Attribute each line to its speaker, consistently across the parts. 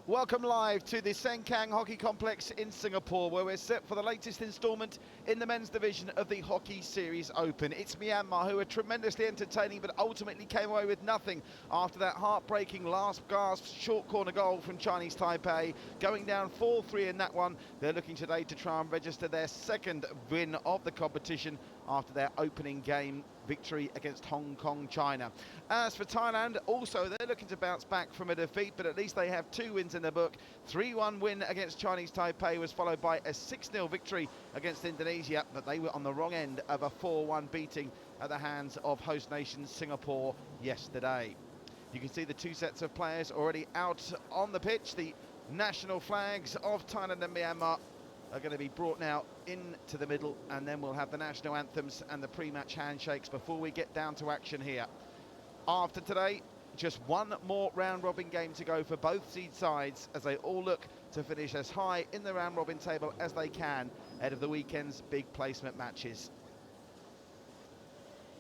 Speaker 1: Welcome live to the Sengkang Hockey Complex in Singapore, where we're set for the latest instalment in the men's division of the Hockey Series Open. It's Myanmar, who are tremendously entertaining but ultimately came away with nothing after that heartbreaking last gasp short corner goal from Chinese Taipei, going down 4-3 in that one. They're looking today to try and register their second win of the competition after their opening game victory against Hong Kong, China. As for Thailand, also they're looking to bounce back from a defeat, but at least they have 2 wins in the book. 3-1 win against Chinese Taipei was followed by a 6-0 victory against Indonesia, but they were on the wrong end of a 4-1 beating at the hands of host nation Singapore yesterday. You can see the 2 sets of players already out on the pitch. The national flags of Thailand and Myanmar are going to be brought now into the middle, and then we'll have the national anthems and the pre-match handshakes before we get down to action here. After today, just one more round-robin game to go for both seed sides as they all look to finish as high in the round-robin table as they can ahead of the weekend's big placement matches.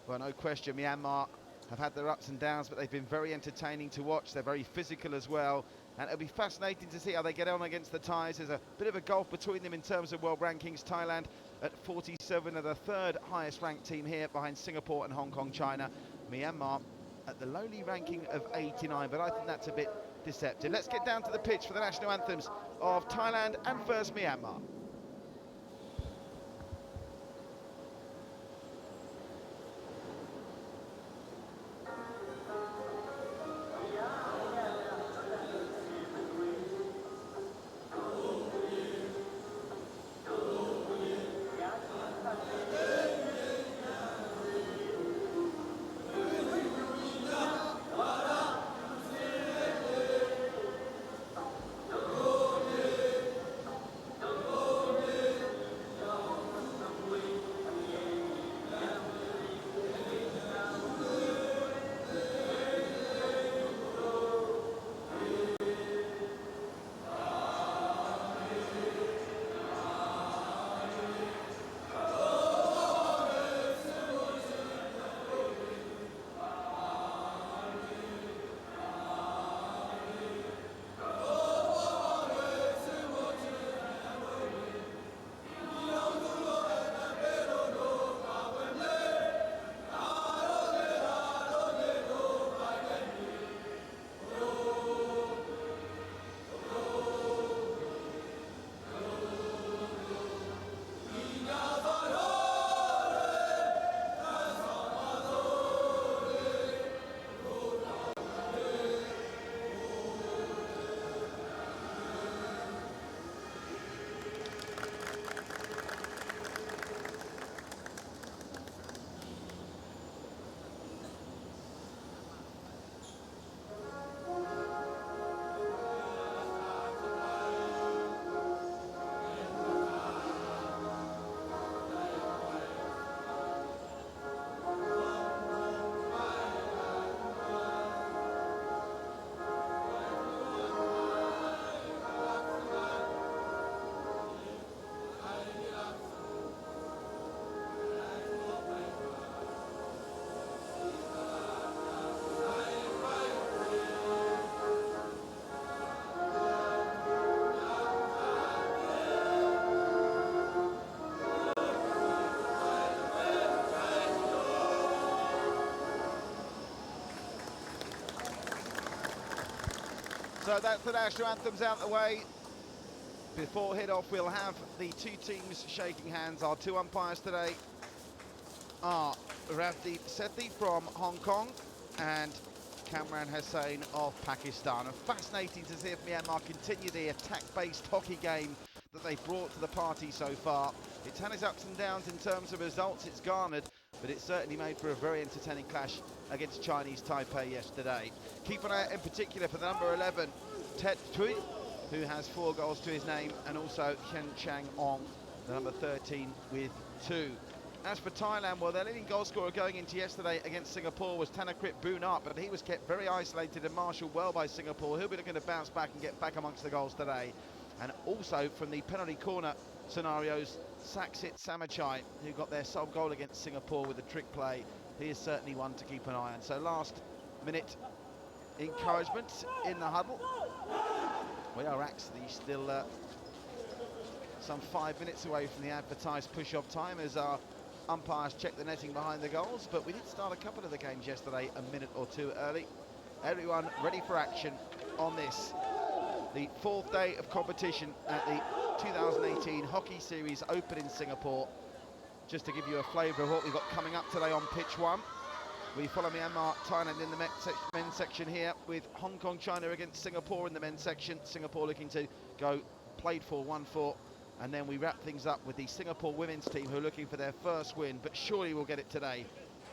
Speaker 1: Well, no question, Myanmar have had their ups and downs, but they've been very entertaining to watch. They're very physical as well, and it'll be fascinating to see how they get on against the Thais. There's a bit of a gulf between them in terms of world rankings. Thailand at 47 are the 3rd highest ranked team here, behind Singapore and Hong Kong, China. Myanmar at the lowly ranking of 89, but I think that's a bit deceptive. Let's get down to the pitch for the national anthems of Thailand and first Myanmar. So that's the national anthems out the way. Before head-off, we'll have the 2 teams shaking hands. Our 2 umpires today are Ravdeep Sethi from Hong Kong and Kamran Hussain of Pakistan. And fascinating to see if Myanmar continue the attack-based hockey game that they've brought to the party so far. It's had its ups and downs in terms of results it's garnered, but it's certainly made for a very entertaining clash against Chinese Taipei yesterday. Keep an eye out in particular for the number 11, Tet Tui, who has 4 goals to his name, and also Hian Chang Ong, the number 13, with 2. As for Thailand, well, their leading goal scorer going into yesterday against Singapore was Thanakrip Boonart, but he was kept very isolated and marshalled well by Singapore. He'll be looking to bounce back and get back amongst the goals today. And also from the penalty corner scenarios, Saksit Samachai, who got their sole goal against Singapore with a trick play. He is certainly one to keep an eye on. So last minute encouragement in the huddle. We are actually still some 5 minutes away from the advertised push-off time as our umpires check the netting behind the goals, but we did start a couple of the games yesterday a minute or two early. Everyone ready for action on this, the fourth day of competition at the 2018 Hockey Series Open in Singapore. Just to give you a flavour of what we've got coming up today on pitch one. We follow Myanmar, Thailand in the men's section here, with Hong Kong, China against Singapore in the men's section. Singapore looking to go played for 1-4. And then we wrap things up with the Singapore women's team, who are looking for their first win, but surely will get it today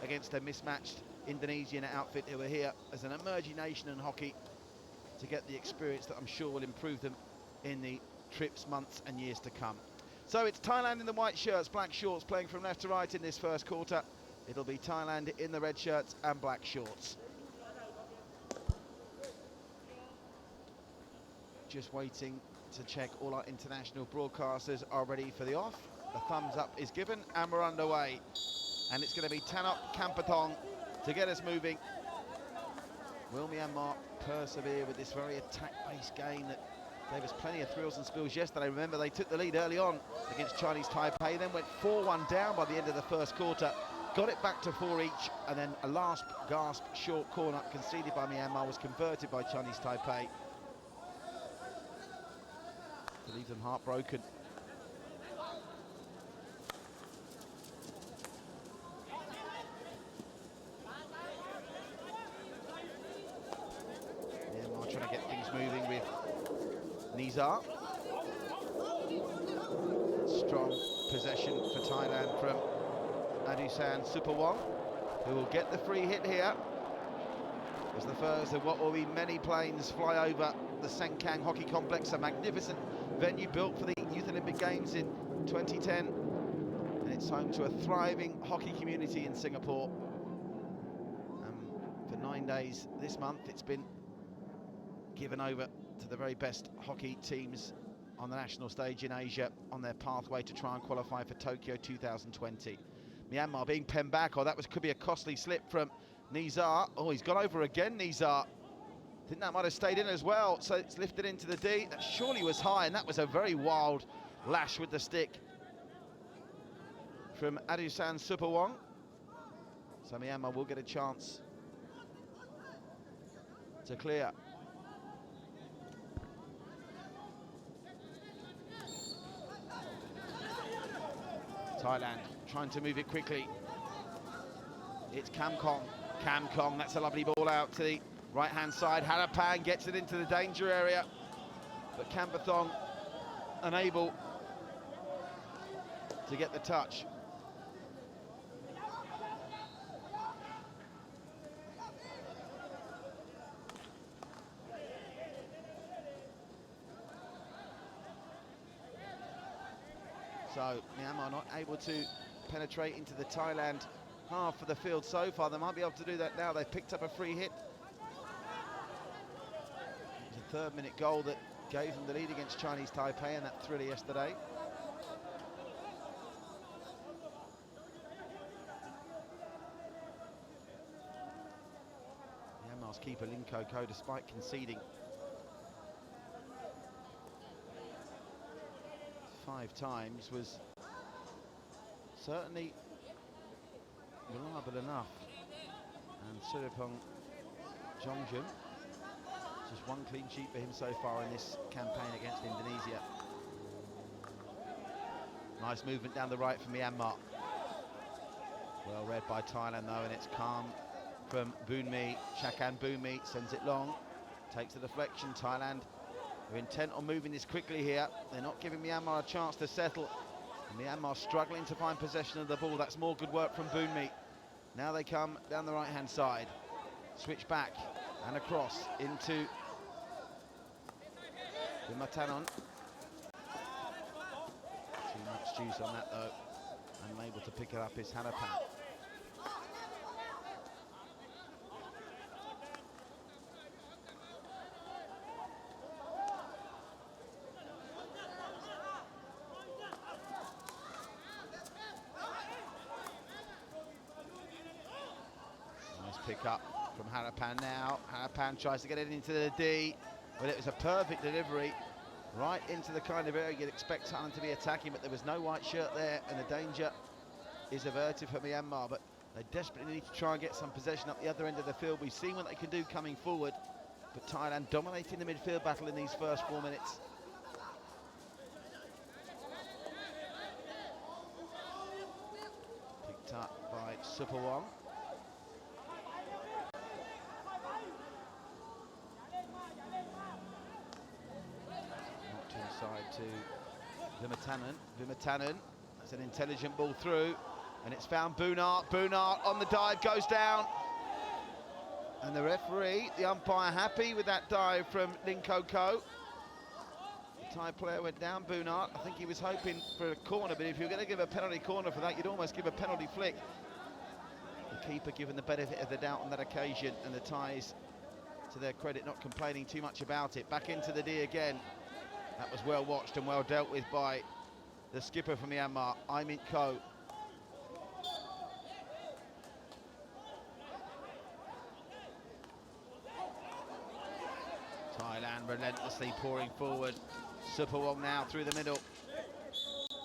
Speaker 1: against a mismatched Indonesian outfit who are here as an emerging nation in hockey to get the experience that I'm sure will improve them in the trips, months and years to come. So it's Thailand in the white shirts, black shorts, playing from left to right in this first quarter. It'll be Thailand in the red shirts and black shorts. Just waiting to check all our international broadcasters are ready for the off. The thumbs up is given and we're underway. And it's going to be Tanok Kampathong to get us moving. Will Myanmar persevere with this very attack-based game that gave us plenty of thrills and spills yesterday? Remember, they took the lead early on against Chinese Taipei, then went 4-1 down by the end of the first quarter, got it back to 4 each, and then a last gasp short corner conceded by Myanmar was converted by Chinese Taipei to leave them heartbroken. Myanmar trying to get things moving with Nizar. Strong possession for Thailand from Adusan Supawong, who will get the free hit here as the first of what will be many planes fly over the Sengkang Hockey Complex, a magnificent venue built for the Youth Olympic Games in 2010, and it's home to a thriving hockey community in Singapore. For 9 days this month, it's been given over to the very best hockey teams on the national stage in Asia on their pathway to try and qualify for Tokyo 2020. Myanmar being penned back. Oh, could be a costly slip from Nizar. Oh, he's gone over again, Nizar. I think that might have stayed in as well. So it's lifted into the D. That surely was high, and that was a very wild lash with the stick from Adusan Supawong. So Myanmar will get a chance to clear. Thailand trying to move it quickly. It's Kamkong. Kamkong, that's a lovely ball out to the right-hand side. Harapan gets it into the danger area, but Kampathong unable to get the touch. So Myanmar not able to penetrate into the Thailand half of the field so far. They might be able to do that now. They've picked up a free hit. It was a third-minute goal that gave them the lead against Chinese Taipei in that thriller yesterday. Myanmar's keeper Lim Ko Ko, despite conceding 5 times, was certainly reliable enough. And Suripong Jongjun, just 1 clean sheet for him so far in this campaign against Indonesia. Nice movement down the right from Myanmar. Well read by Thailand though, and it's calm from Boonmi. Chakan Boonmi sends it long, takes the deflection. Thailand are intent on moving this quickly here. They're not giving Myanmar a chance to settle. And Myanmar struggling to find possession of the ball. That's more good work from Boonmi. Now they come down the right-hand side. Switch back and across into Matanon. Too much juice on that though. Unable to pick it up is Hanapan. Pick up from Harapan now. Harapan tries to get it into the D. But it was a perfect delivery right into the kind of area you'd expect Thailand to be attacking, but there was no white shirt there, and the danger is averted for Myanmar. But they desperately need to try and get some possession up the other end of the field. We've seen what they can do coming forward, but Thailand dominating the midfield battle in these first 4 minutes. Picked up by Supawong. Knocked inside to Vimatanen. Vimatanen, that's an intelligent ball through, and it's found Boonart. Boonart on the dive, goes down. And the referee, the umpire, happy with that dive from Linko Ko. The Thai player went down, Boonart. I think he was hoping for a corner, but if you're going to give a penalty corner for that, you'd almost give a penalty flick. The keeper given the benefit of the doubt on that occasion, and the Thais, to their credit, not complaining too much about it. Back into the D again. That was well watched and well dealt with by the skipper from Myanmar, Aimit Ko. Thailand relentlessly pouring forward. Supawong now through the middle.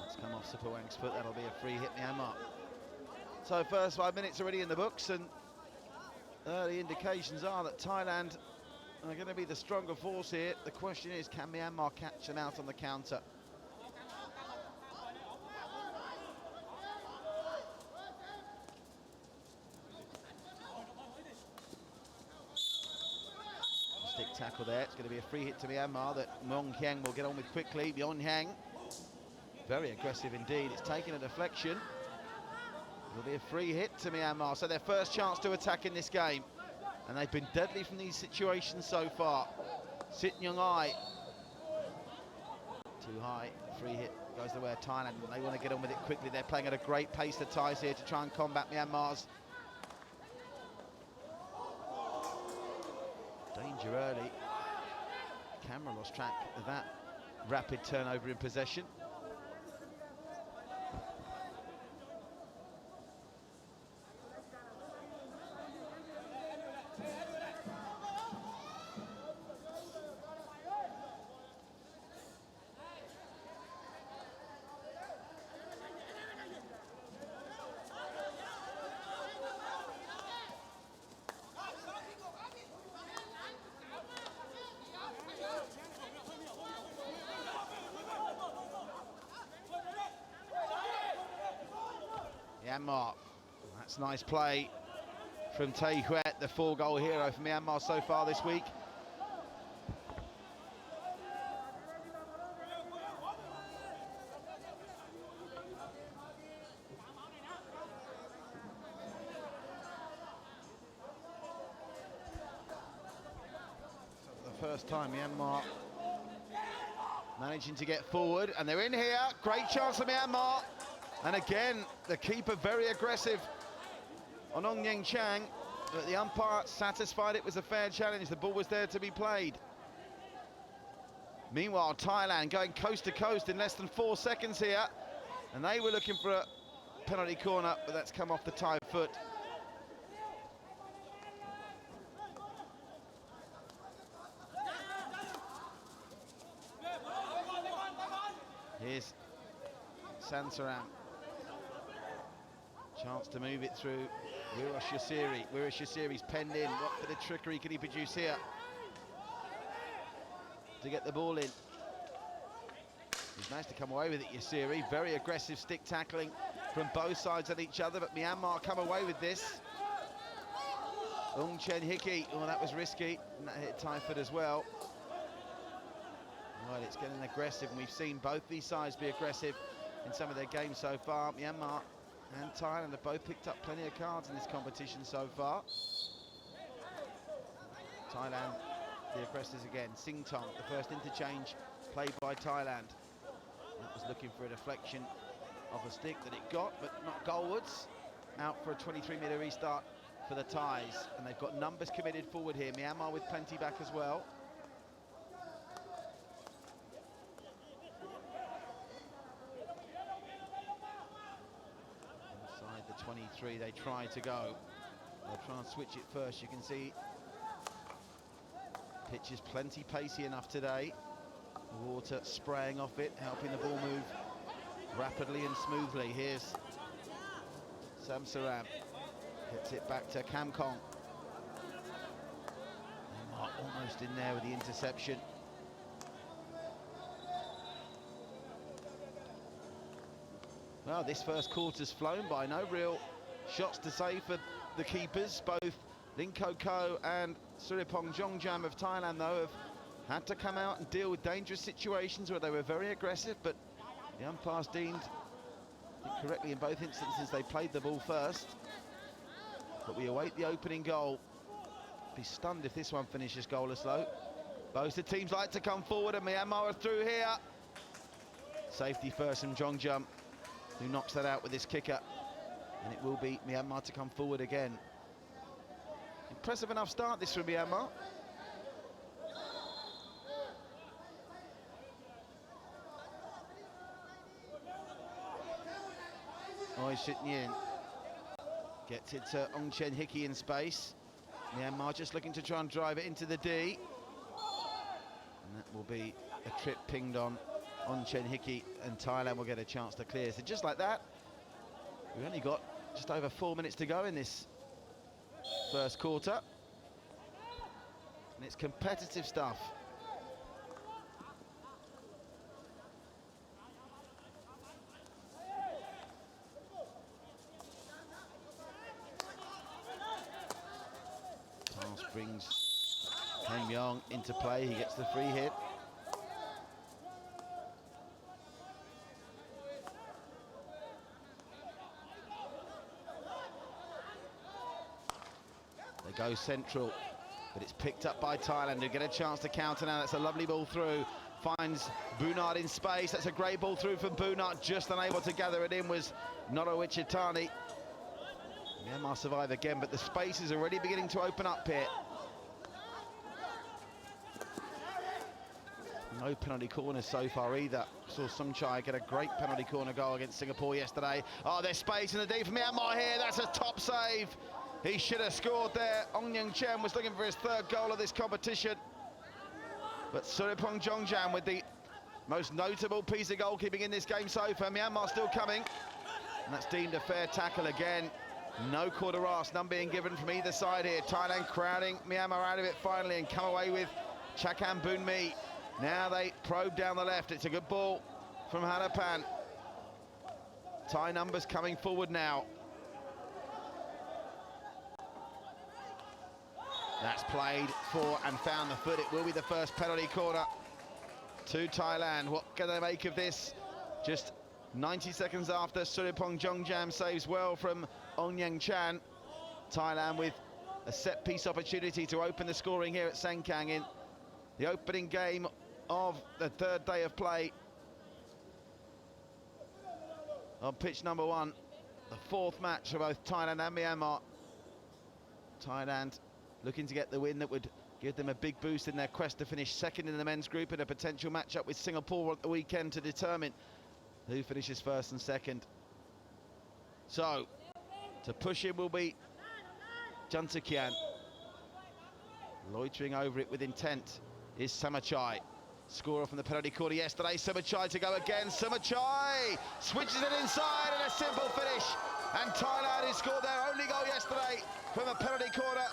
Speaker 1: It's come off Supawong's foot. That'll be a free hit, Myanmar. So first 5 minutes already in the books, and early indications are that Thailand are going to be the stronger force here. The question is, can Myanmar catch them out on the counter? Stick tackle there. It's going to be a free hit to Myanmar that Mong Hiang will get on with quickly. Mong Hiang, very aggressive indeed. It's taken a deflection. It'll be a free hit to Myanmar. So their first chance to attack in this game. And they've been deadly from these situations so far. Sit Nyung Ai. Too high. Free hit goes the way of Thailand. They want to get on with it quickly. They're playing at a great pace, the Thais here, to try and combat Myanmar's danger early. Camera lost track of that rapid turnover in possession. Myanmar, that's nice play from Tae Huet, the 4-goal hero for Myanmar so far this week. For the first time, Myanmar managing to get forward, and they're in here. Great chance for Myanmar. And again, the keeper very aggressive on Ong Yeng Chang, but the umpire satisfied it was a fair challenge. The ball was there to be played. Meanwhile, Thailand going coast to coast in less than 4 seconds here, and they were looking for a penalty corner, but that's come off the Thai foot. Here's Sansaram. Chance to move it through Wirash Yasiri. Wirash Yasiri's penned in. What bit of trickery can he produce here to get the ball in? He's managed to come away with it, Yasiri. Very aggressive stick tackling from both sides at each other, but Myanmar come away with this. Ung Chen Hickey. Oh, that was risky. And that hit Thai foot as well. Well, it's getting aggressive, and we've seen both these sides be aggressive in some of their games so far. Myanmar and Thailand have both picked up plenty of cards in this competition so far. Thailand, the aggressors again. Sing Tong, the first interchange played by Thailand. That was looking for a deflection of a stick that it got, but not goalwards. Out for a 23-metre restart for the Thais, and they've got numbers committed forward here. Myanmar with plenty back as well. Inside the 23, they try to go. They'll try and switch it first. You can see Pitch is plenty pacey enough today. Water spraying off it, helping the ball move rapidly and smoothly. Here's Sam Saram. Hits it back to Kam Kong. Almost in there with the interception. Well, this first quarter's flown by. No real shots to say for the keepers. Both Ling Ko Ko and Suripong Jongjam of Thailand, though, have had to come out and deal with dangerous situations where they were very aggressive, but the umpires deemed, I think correctly in both instances, they played the ball first. But we await the opening goal. Be stunned if this one finishes goalless, though. Both the teams like to come forward, and Myanmar are through here. Safety first from Jongjam, who knocks that out with his kicker. And it will be Myanmar to come forward again. Impressive enough start, this from Myanmar. Oi Sit Nyen gets it to Ong Chen Hickey in space. Myanmar just looking to try and drive it into the D. And that will be a trip pinged on Chen Hickey, and Thailand will get a chance to clear. So just like that, we've only got just over 4 minutes to go in this first quarter. And it's competitive stuff. Pass brings Hen Myong into play. He gets the free hit. They go central, but it's picked up by Thailand, who get a chance to counter now. That's a lovely ball through. Finds Bunard in space. That's a great ball through from Bunard. Just unable to gather it in was Norowichitani. Myanmar survive again, but the space is already beginning to open up here. No penalty corners so far either. Saw Sumchai get a great penalty corner goal against Singapore yesterday. Oh, there's space in the D for Myanmar here. That's a top save. He should have scored there. Ong Yang Chen was looking for his third goal of this competition. But Suripong Jongjam with the most notable piece of goalkeeping in this game so far. Myanmar still coming. And that's deemed a fair tackle again. No quarter arse, none being given from either side here. Thailand crowding Myanmar out of it finally and come away with Chakam Boonmi. Now they probe down the left. It's a good ball from Hanapan. Thai numbers coming forward now. That's played for and found the foot. It will be the first penalty corner to Thailand. What can they make of this? Just 90 seconds after Suripong Jongjam saves well from Ong Yang Chan. Thailand with a set-piece opportunity to open the scoring here at Sengkang in the opening game of the third day of play on pitch number 1. The fourth match for both Thailand and Myanmar. Thailand looking to get the win that would give them a big boost in their quest to finish second in the men's group, and a potential match-up with Singapore at the weekend to determine who finishes first and second. So, to push him will be Juntakian. Loitering over it with intent is Samachai. Scorer from the penalty corner yesterday. Samachai to go again. Samachai switches it inside and a simple finish. And Thailand, who scored their only goal yesterday from a penalty corner,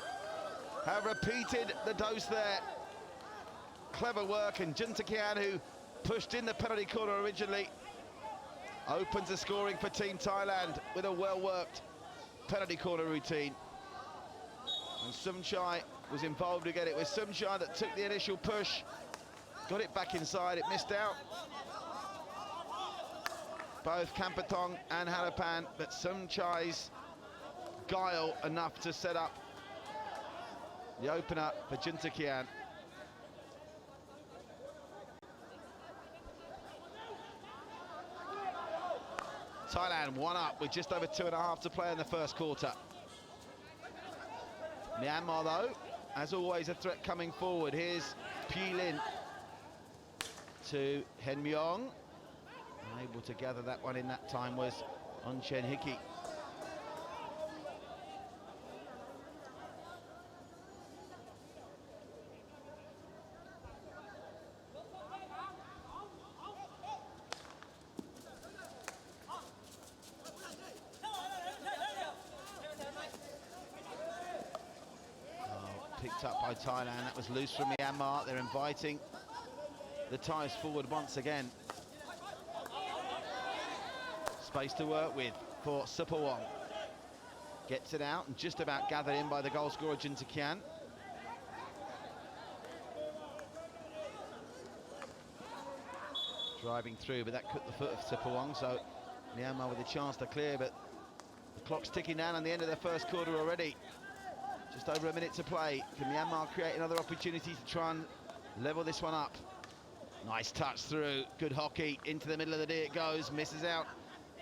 Speaker 1: have repeated the dose there. Clever work, and Juntakian, who pushed in the penalty corner originally, opens the scoring for Team Thailand with a well-worked penalty corner routine. And Sumchai was involved again. It was Sumchai that took the initial push, got it back inside, it missed out. Both Kampatong and Harapan, but Sumchai's guile enough to set up the opener for Juntakian. Thailand 1 up with just over 2.5 to play in the first quarter. Myanmar, though, as always, a threat coming forward. Here's Pi Lin to Hen Myong. Unable to gather that one in that time was Ong Chen Hickey. picked up by Thailand. That was loose from Myanmar. They're inviting the Thais forward once again. Space to work with for Supawong. Gets it out and just about gathered in by the goal scorer Juntakian. Driving through, but that cut the foot of Supawong, so Myanmar with a chance to clear, but the clock's ticking down on the end of the first quarter already. Just over a minute to play. Can Myanmar create another opportunity to try and level this one up? Nice touch through, good hockey, into the middle of the D it goes, misses out.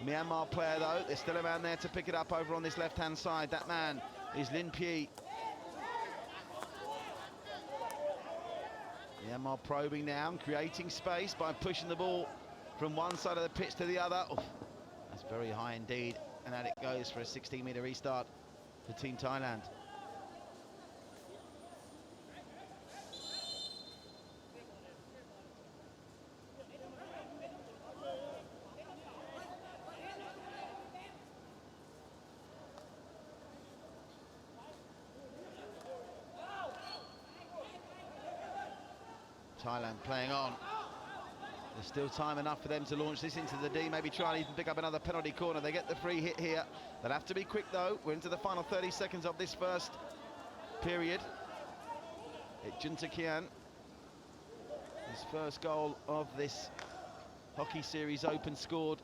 Speaker 1: Myanmar player though, there's still a man there to pick it up over on this left-hand side. That man is Lin Pyi. Myanmar probing now and creating space by pushing the ball from one side of the pitch to the other. Oof, that's very high indeed, and out it goes for a 16-metre restart for Team Thailand. Thailand playing on. There's still time enough for them to launch this into the D, maybe try and even pick up another penalty corner. They get the free hit here. They'll have to be quick though. We're into the final 30 seconds of this first period. Juntakian, his first goal of this hockey series open, scored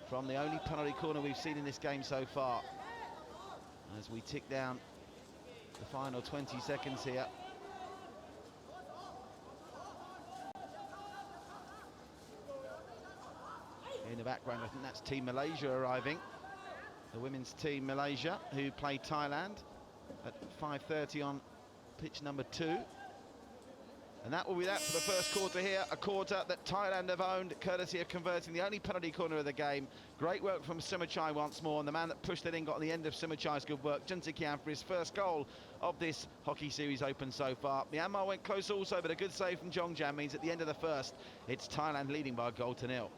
Speaker 1: from the only penalty corner we've seen in this game so far. As we tick down the final 20 seconds here. In the background, I think that's Team Malaysia arriving. The women's team Malaysia, who play Thailand at 5:30 on pitch number 2. And that will be that for the first quarter here, a quarter that Thailand have owned, courtesy of converting the only penalty corner of the game. Great work from Sumachai once more, and the man that pushed it in got on the end of Sumachai's good work, Juntakian, for his first goal of this hockey series open so far. Myanmar went close also, but a good save from Jongjan means at the end of the first, it's Thailand leading by a goal to nil.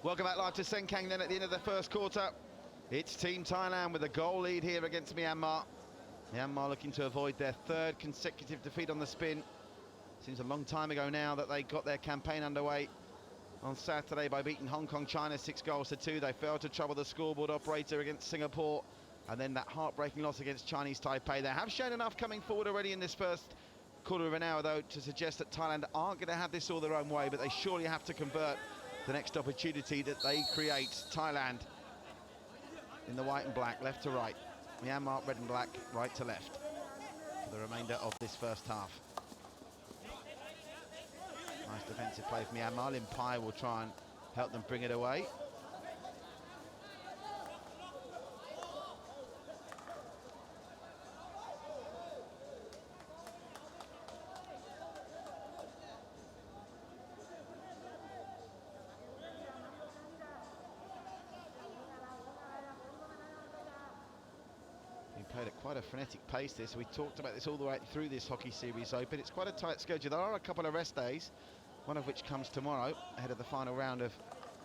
Speaker 1: Welcome back live to Sengkang then at the end of the first quarter. It's Team Thailand with a goal lead here against Myanmar. Myanmar looking to avoid their third consecutive defeat on the spin. Seems a long time ago now that they got their campaign underway on Saturday by beating Hong Kong China 6-2. They failed to trouble the scoreboard operator against Singapore, and then that heartbreaking loss against Chinese Taipei. They have shown enough coming forward already in this first quarter of an hour though to suggest that Thailand aren't going to have this all their own way, but they surely have to convert the next opportunity that they create. Thailand in the white and black, left to right. Myanmar red and black, right to left for the remainder of this first half. Nice defensive play from Myanmar. Lin Pyi will try and help them bring it away. Played at quite a frenetic pace this. We talked about this all the way through this hockey series open. It's quite a tight schedule. There are a couple of rest days, one of which comes tomorrow ahead of the final round of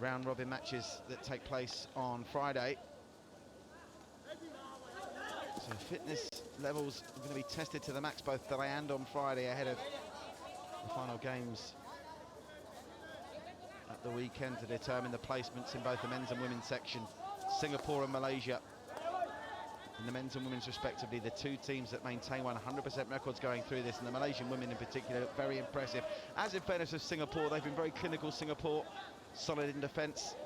Speaker 1: round robin matches that take place on Friday. So fitness levels are going to be tested to the max both today and on Friday ahead of the final games at the weekend to determine the placements in both the men's and women's section. Singapore and Malaysia in the men's and women's respectively, the two teams that maintain 100% records going through this, and the Malaysian women in particular look very impressive. As in fairness of Singapore, they've been very clinical. Singapore, solid in defence.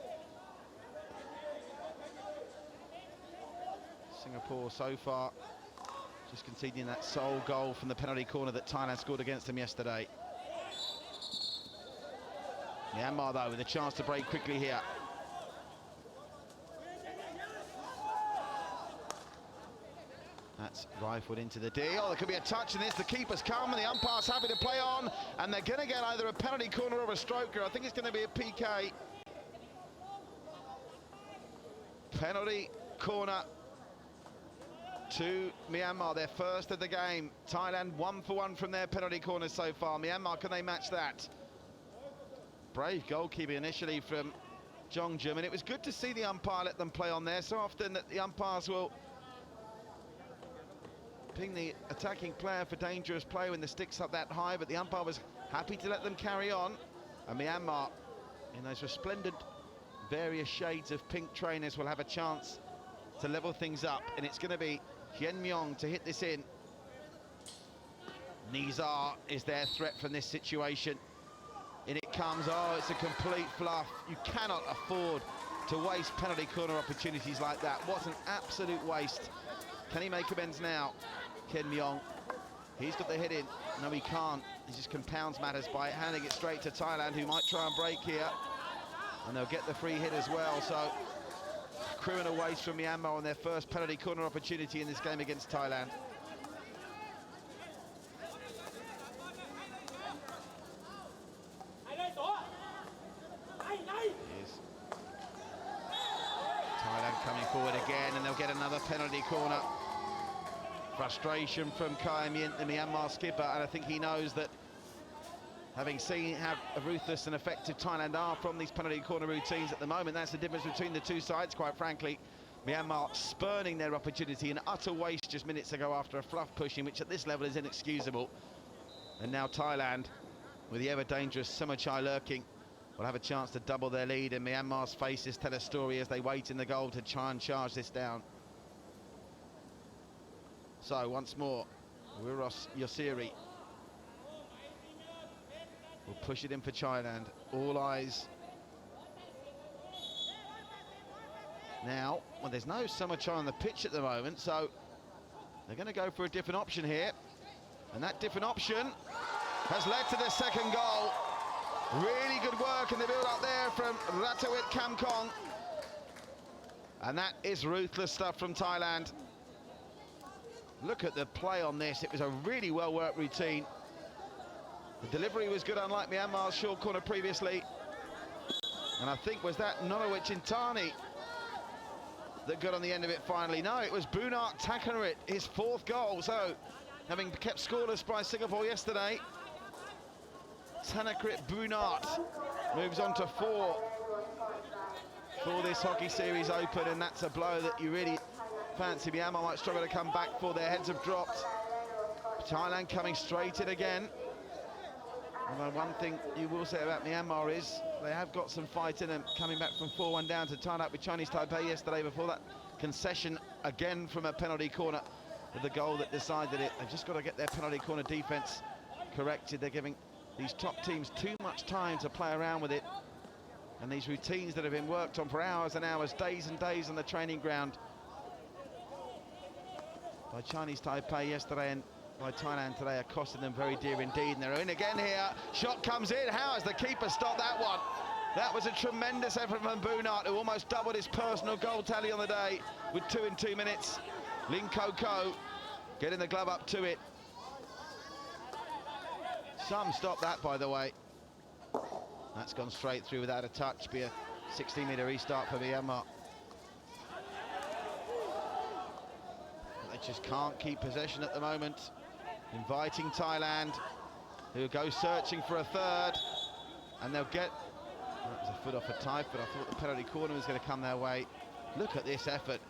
Speaker 1: Singapore so far just conceding that sole goal from the penalty corner that Thailand scored against them yesterday. Myanmar though with a chance to break quickly here. That's rifled into the D. Oh, there could be a touch in this. The keeper's come and the umpire's happy to play on, and they're going to get either a penalty corner or a stroker. I think it's going to be a PK. Penalty corner to Myanmar, their first of the game. Thailand 1 for 1 from their penalty corners so far. Myanmar, can they match that? Brave goalkeeping initially from Jong Jum, and it was good to see the umpire let them play on there. So often that the umpires will ping the attacking player for dangerous play when the stick's up that high, but the umpire was happy to let them carry on. And Myanmar, in those resplendent various shades of pink trainers, will have a chance to level things up, and it's going to be Hien Myong to hit this in. Nizar is their threat from this situation. In it comes. Oh, it's a complete fluff. You cannot afford to waste penalty corner opportunities like that. What an absolute waste. Can he make amends now? Hien Myong, he's got the hit in. No, he can't. He just compounds matters by handing it straight to Thailand, who might try and break here. And they'll get the free hit as well. So criminal waste from Myanmar on their first penalty corner opportunity in this game against Thailand. Here's Thailand coming forward again, and they'll get another penalty corner. Frustration from Kai Myint, the Myanmar skipper, and I think he knows that, having seen how ruthless and effective Thailand are from these penalty corner routines at the moment, that's the difference between the two sides, quite frankly. Myanmar spurning their opportunity, an utter waste just minutes ago after a fluff pushing, which at this level is inexcusable. And now Thailand, with the ever-dangerous Samachai lurking, will have a chance to double their lead, and Myanmar's faces tell a story as they wait in the goal to try and charge this down. So, once more, Wiros Yosiri will push it in for Thailand. All eyes now. Well, there's no Samachai on the pitch at the moment, so they're going to go for a different option here. And that different option has led to the second goal. Really good work in the build-up there from Ratawit Kamkong. And that is ruthless stuff from Thailand. Look at the play on this. It was a really well-worked routine. The delivery was good, unlike Myanmar's short corner previously. And I think, was that Nonowich Intani that got on the end of it finally? No, it was Bunart Takarit, his fourth goal. So, having kept scoreless by Singapore yesterday, Tanarit Bunart moves on to 4 for this hockey series open, and that's a blow that you really fancy Myanmar might struggle to come back for. Their heads have dropped. Thailand coming straight in again. Although one thing you will say about Myanmar is they have got some fight in them, coming back from 4-1 down to tie up with Chinese Taipei yesterday before that concession again from a penalty corner with the goal that decided it. They've just got to get their penalty corner defence corrected. They're giving these top teams too much time to play around with it. And these routines that have been worked on for hours and hours, days and days on the training ground by Chinese Taipei yesterday and by Thailand today are costing them very dear indeed. And they're in again here. Shot comes in. How has the keeper stopped that one? That was a tremendous effort from Bunart, who almost doubled his personal goal tally on the day with 2 in 2 minutes. Ling Ko getting the glove up to it. Some stop that, by the way. That's gone straight through without a touch. Be a 60-metre restart for Myanmar. They just can't keep possession at the moment. Inviting Thailand, who go searching for a third, and they'll get. That was a foot off a type, but I thought the penalty corner was going to come their way. Look at this effort,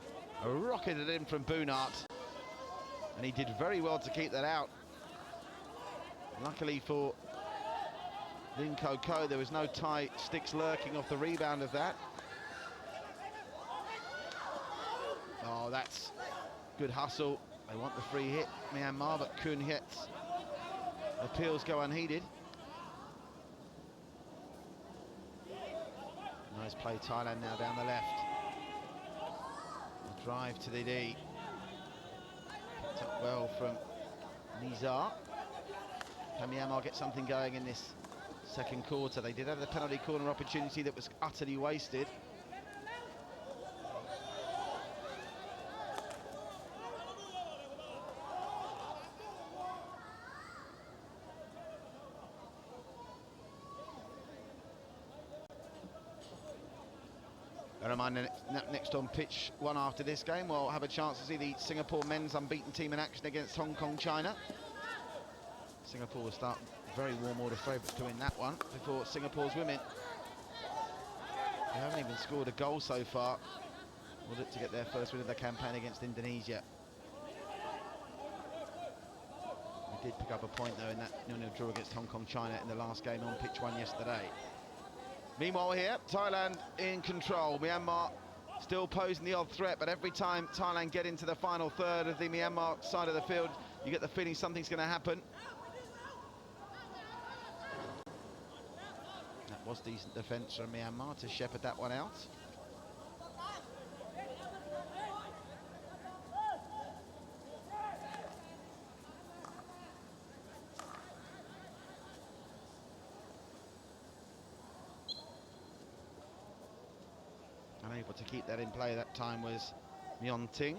Speaker 1: rocketed in from Bunart. and he did very well to keep that out. Luckily for Lim Ko, there was no Thai sticks lurking off the rebound of that. Oh, that's good hustle. They want the free hit, Myanmar, but Kun hits. Appeals go unheeded. Nice play, Thailand now down the left. The drive to the D. Picked up well from Nizar. Can Myanmar get something going in this second quarter? They did have the penalty corner opportunity that was utterly wasted. A reminder, next on pitch one after this game, we'll have a chance to see the Singapore men's unbeaten team in action against Hong Kong, China. Singapore will start very warm order favourites to win that one before Singapore's women. They haven't even scored a goal so far. Will look to get their first win of the campaign against Indonesia. They did pick up a point though in that 0-0 draw against Hong Kong, China in the last game on pitch one yesterday. Meanwhile here, Thailand in control. Myanmar still posing the odd threat, but every time Thailand get into the final third of the Myanmar side of the field, you get the feeling something's going to happen. That was decent defence from Myanmar to shepherd that one out. Unable to keep that in play that time was Myon Ting.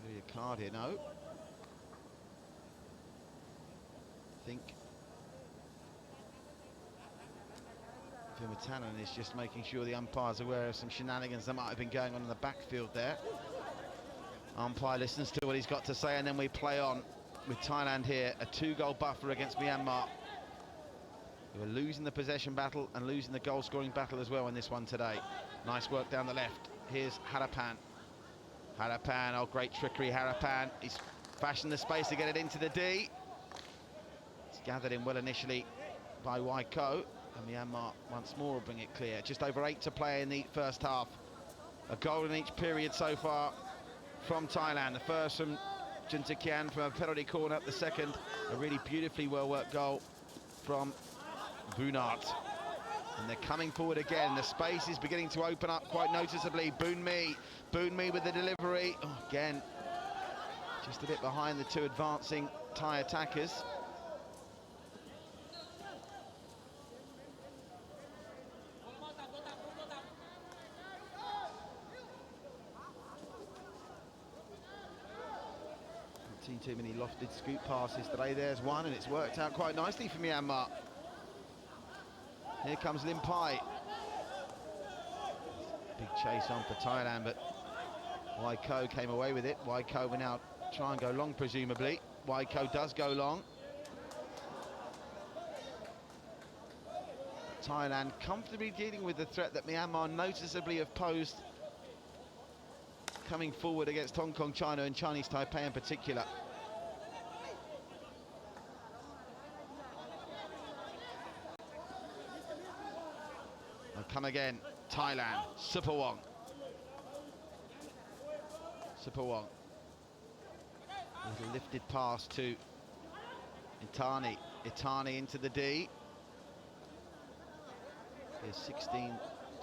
Speaker 1: A card here, no. I think Matanan is just making sure the umpire's aware of some shenanigans that might have been going on in the backfield there. Umpire listens to what he's got to say, and then we play on with Thailand here, a 2-goal buffer against Myanmar. They were losing the possession battle and losing the goal-scoring battle as well in this one today. Nice work down the left. Here's Harapan. Harapan, oh, great trickery, Harapan. He's fashioned the space to get it into the D. It's gathered in well initially by Waiko. And Myanmar once more will bring it clear. Just over 8 to play in the first half. A goal in each period so far from Thailand. The first from Juntakian from a penalty corner. The second, a really beautifully well-worked goal from Bunat. And they're coming forward again. The space is beginning to open up quite noticeably. Boon Mi with the delivery. Oh, again, just a bit behind the two advancing Thai attackers. Too many lofted scoop passes today. There's one, and it's worked out quite nicely for Myanmar. Here comes Lim Pai. Big chase on for Thailand, but Waiko came away with it. Waiko will now try and go long, presumably. Waiko does go long. Thailand comfortably dealing with the threat that Myanmar noticeably have posed coming forward against Hong Kong, China and Chinese Taipei in particular. And come again, Thailand, Supawong. Supawong. Little lifted pass to Itani. Itani into the D. Here's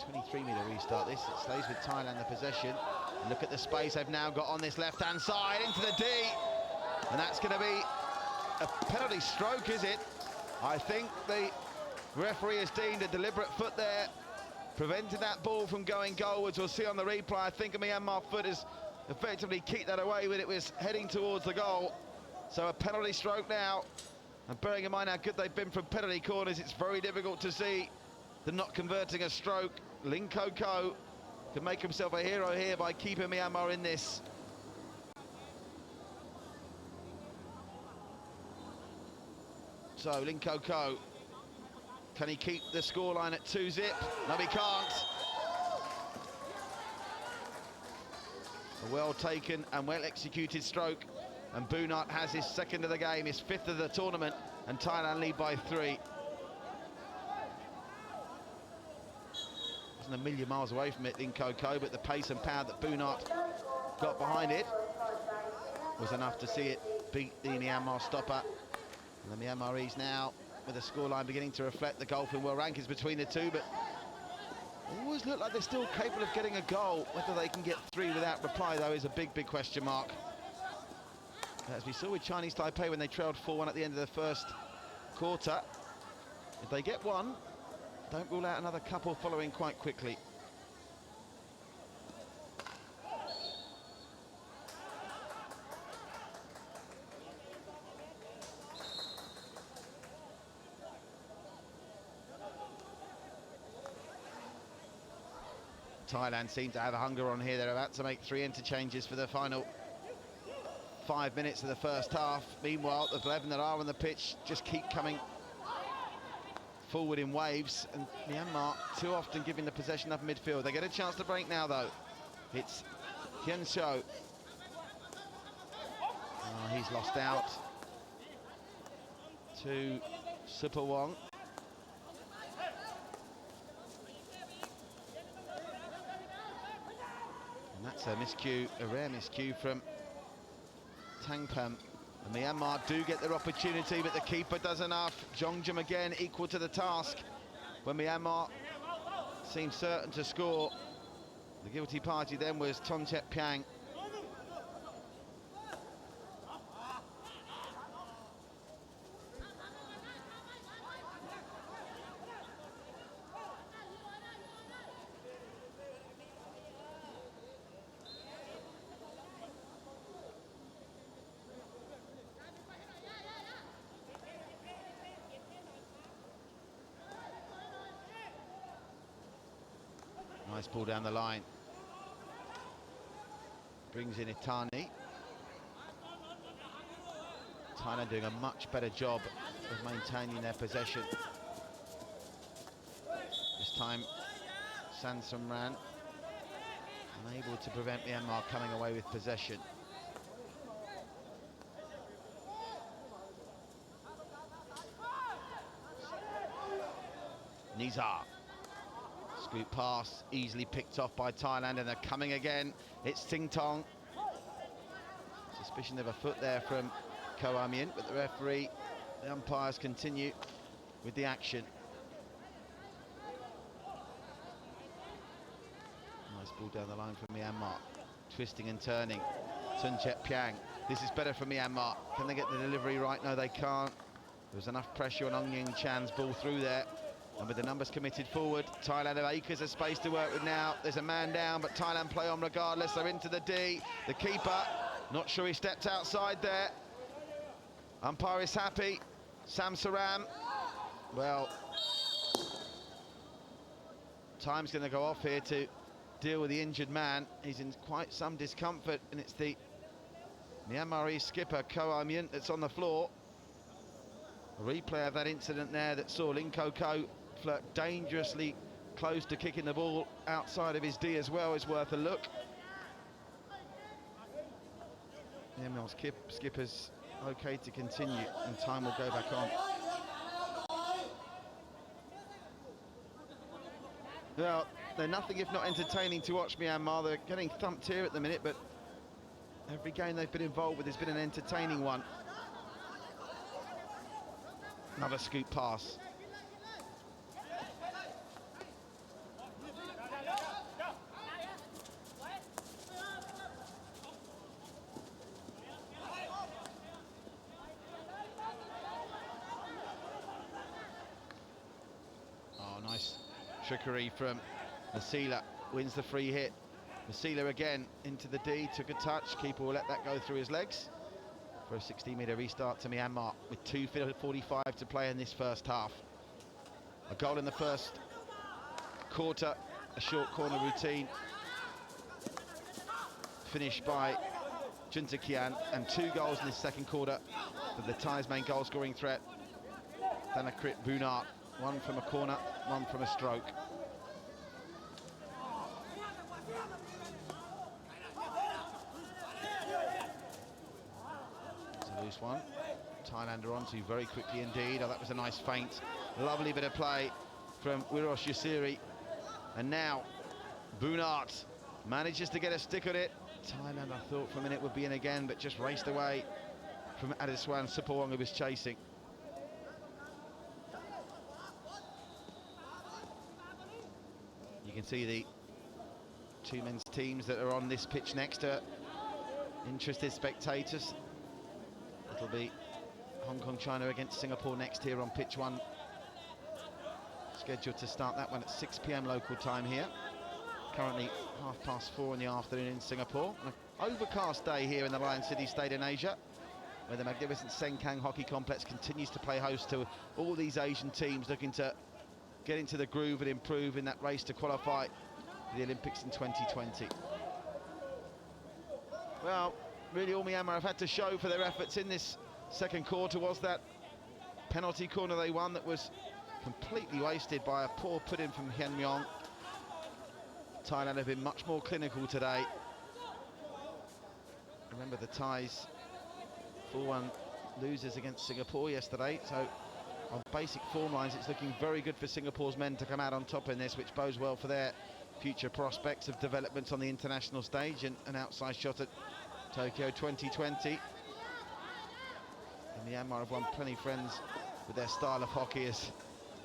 Speaker 1: 23-metre restart this. It stays with Thailand the possession. Look at the space they've now got on this left-hand side into the D. And that's going to be a penalty stroke, is it? I think the referee has deemed a deliberate foot there, preventing that ball from going goalwards. We'll see on the replay. I think a Myanmar foot has effectively kicked that away when it was heading towards the goal. So a penalty stroke now. And bearing in mind how good they've been from penalty corners, it's very difficult to see them not converting a stroke. Lim Ko can make himself a hero here by keeping Myanmar in this. So Ling Ko, can he keep the scoreline at 2-zip? No, he can't. A well taken and well executed stroke, and Boonat has his second of the game, his fifth of the tournament, and Thailand lead by 3. Wasn't a million miles away from it, Ling Ko, but the pace and power that Boonat got behind it was enough to see it beat the Myanmar stopper. And the Myanmaris now, with the scoreline beginning to reflect the golfing world rankings between the two, but always look like they're still capable of getting a goal. Whether they can get 3 without reply, though, is a big, big question mark. As we saw with Chinese Taipei when they trailed 4-1 at the end of the first quarter, if they get 1, don't rule out another couple following quite quickly. Thailand seem to have a hunger on here. They're about to make 3 interchanges for the final 5 minutes of the first half. Meanwhile, the 11 that are on the pitch just keep coming forward in waves, and Myanmar too often giving the possession up midfield. They get a chance to break now, though. It's Hyun Seo. Oh, he's lost out to Super Wong. And that's a miscue, a rare miscue from Tangpam. And Myanmar do get their opportunity, but the keeper does enough. Jongjum again equal to the task when Myanmar seemed certain to score. The guilty party then was Thongchep Piang. Nice ball down the line. Brings in Itani. Thailand doing a much better job of maintaining their possession. This time, Sansamran unable to prevent Myanmar coming away with possession. Nizar. Scoop pass, easily picked off by Thailand, and they're coming again. It's Ting Tong. Suspicion of a foot there from Ko Amien, but the referee, the umpires continue with the action. Nice ball down the line from Myanmar. Twisting and turning. Thongchep Piang. This is better for Myanmar. Can they get the delivery right? No, they can't. There was enough pressure on Ong Ying Chan's ball through there. And with the numbers committed forward, Thailand have acres of space to work with now. There's a man down, but Thailand play on regardless. They're into the D. The keeper, not sure he stepped outside there. Umpire is happy. Sam Saram. Well, time's going to go off here to deal with the injured man. He's in quite some discomfort, and it's the Myanmar skipper, Ko Amien, that's on the floor. A replay of that incident there that saw Ling Ko flirt dangerously close to kicking the ball outside of his D as well is worth a look. Myanmar's skipper's okay to continue, and time will go back on. Well, they're nothing if not entertaining to watch, Myanmar. They're getting thumped here at the minute, but every game they've been involved with has been an entertaining one. Another scoop pass. Oh, nice trickery from Masila. Wins the free hit. Masila again into the D, took a touch. Keeper will let that go through his legs. For a 60-metre restart to Myanmar with 2:45 to play in this first half. A goal in the first quarter, a short corner routine finished by Junta Kian, and 2 goals in this second quarter for the Thai's main goal-scoring threat. Thanakrit Bunart, one from a corner, one from a stroke. It's a loose one. Thailand are onto very quickly indeed. Oh, that was a nice feint. Lovely bit of play from Wirosh Yasiri. And now Bunart manages to get a stick at it. Thailand, I thought for a minute, would be in again, but just raced away from Adeswan Supawong, who was chasing. You can see the two men's teams that are on this pitch next to interested spectators. It'll be Hong Kong, China against Singapore next here on pitch 1. Scheduled to start that one at 6 p.m. local time here. Currently 4:30 in the afternoon in Singapore. An overcast day here in the Lion City State in Asia, where the magnificent Sengkang Hockey Complex continues to play host to all these Asian teams looking to get into the groove and improve in that race to qualify for the Olympics in 2020. Well, really all Myanmar have had to show for their efforts in this second quarter was that penalty corner they won that was completely wasted by a poor put-in from Hien Myong. Thailand have been much more clinical today. Remember the Thais 4-1 losers against Singapore yesterday, so on basic form lines it's looking very good for Singapore's men to come out on top in this, which bodes well for their future prospects of development on the international stage and an outside shot at Tokyo 2020. And Myanmar have won plenty friends with their style of hockey as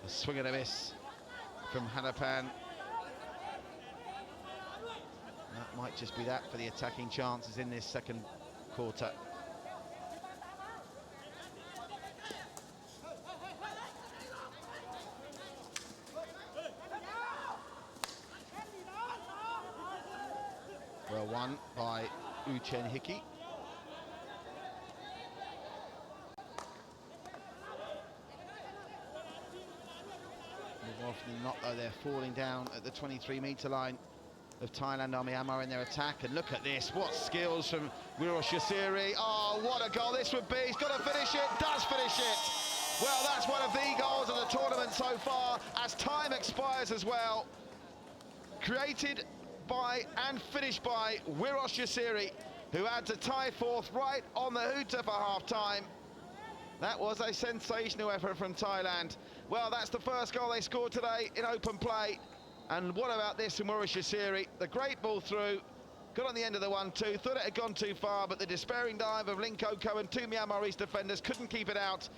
Speaker 1: a swing and a miss from Hanapan. That might just be that for the attacking chances in this second quarter. Well won by U Chen Hickey. More often than not, though, they're falling down at the 23-metre line of Thailand or Myanmar in their attack. And look at this, what skills from Wirosh Yasiri. Oh, what a goal this would be. He's got to finish it, does finish it. Well, that's one of the goals of the tournament so far, as time expires as well. Created by and finished by Wirosh Yasiri, who adds a tie fourth right on the hooter for half-time. That was a sensational effort from Thailand. Well, that's the first goal they scored today in open play. And what about this from Wirosh Yasiri? The great ball through, got on the end of the 1-2, thought it had gone too far, but the despairing dive of Linko Cohen, two Myanmarese defenders, couldn't keep it out.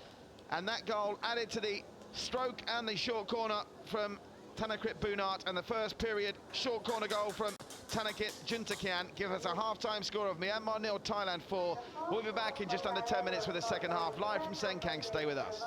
Speaker 1: And that goal added to the stroke and the short corner from Thanakrit Bunart, and the first period short corner goal from Thanakrit Juntakian give us a half-time score of Myanmar 0, Thailand 4. We'll be back in just under 10 minutes for the second half, live from Sengkang. Stay with us.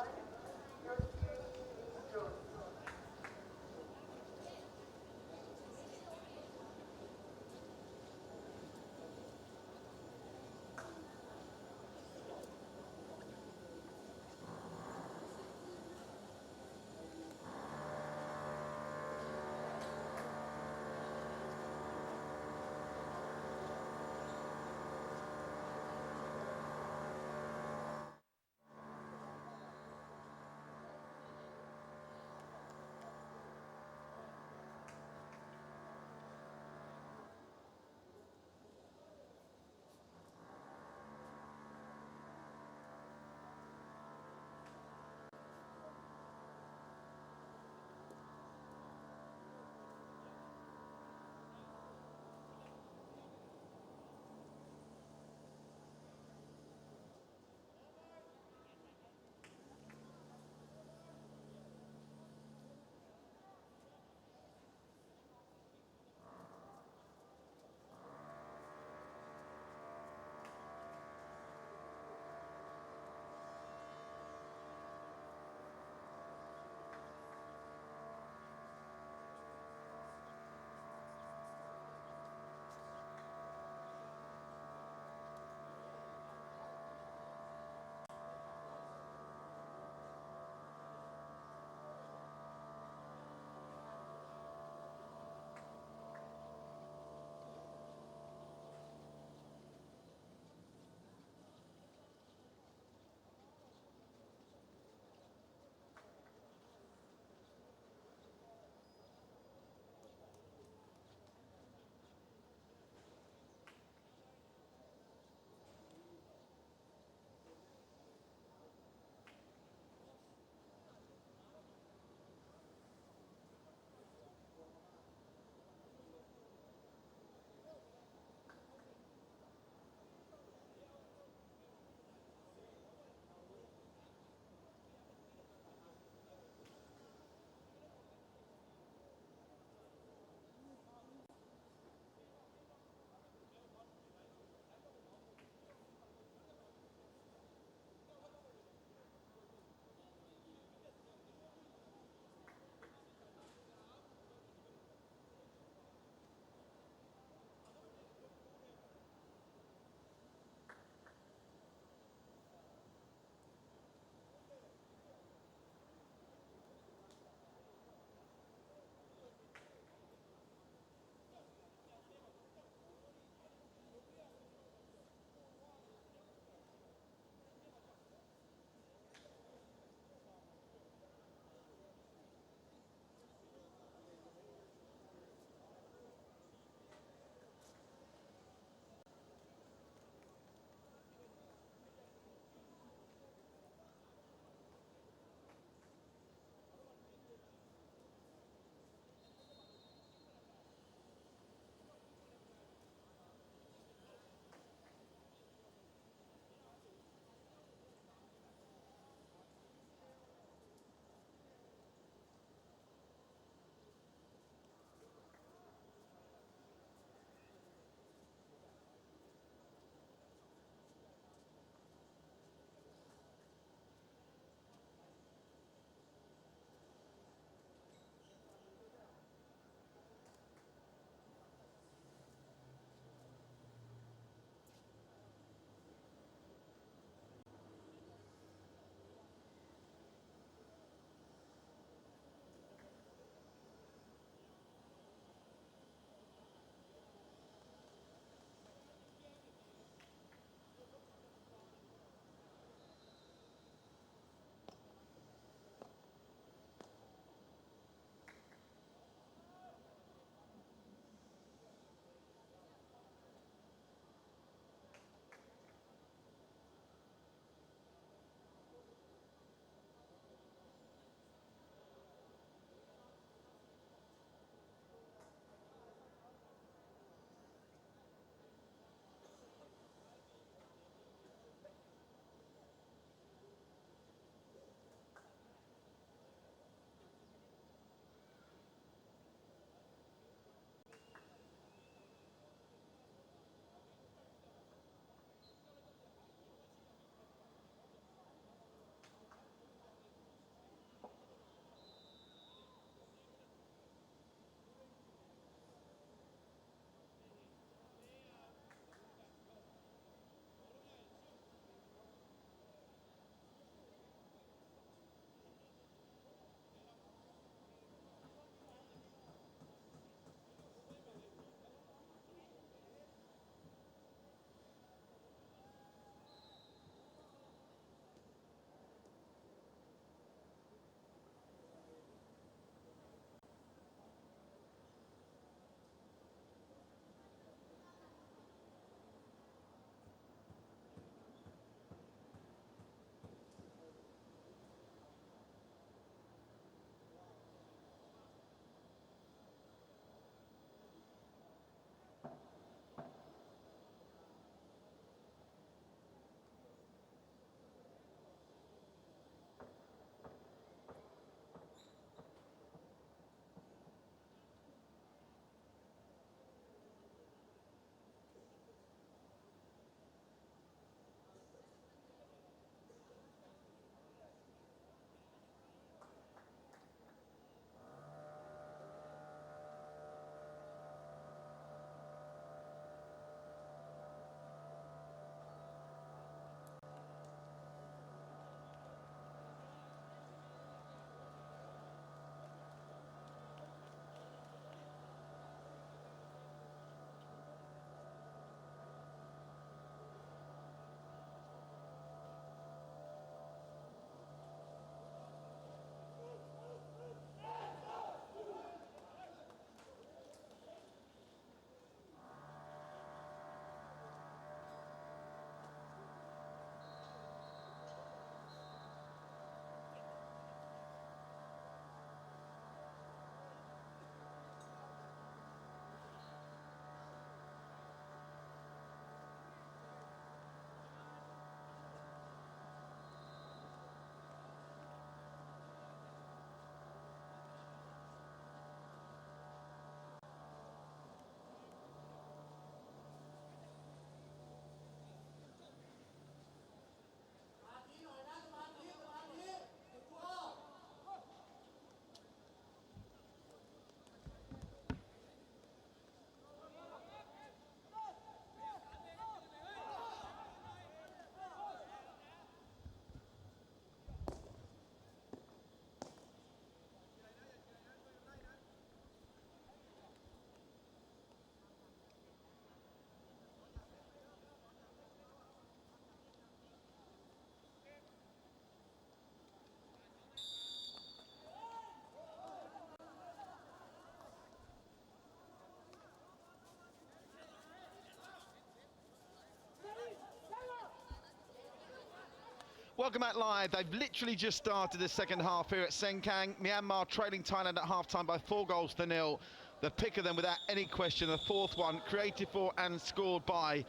Speaker 1: Welcome back live. They've literally just started the second half here at Sengkang. Myanmar trailing Thailand at half-time by 4-0. The pick of them without any question, the fourth one, created for and scored by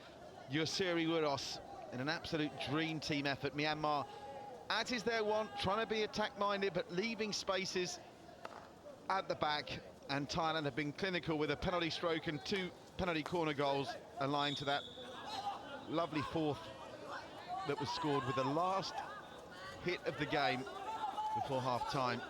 Speaker 1: Yusiri Wuros in an absolute dream team effort. Myanmar, as is their want, trying to be attack-minded, but leaving spaces at the back. And Thailand have been clinical with a penalty stroke and 2 penalty corner goals aligned to that lovely fourth that was scored with the last hit of the game before half-time.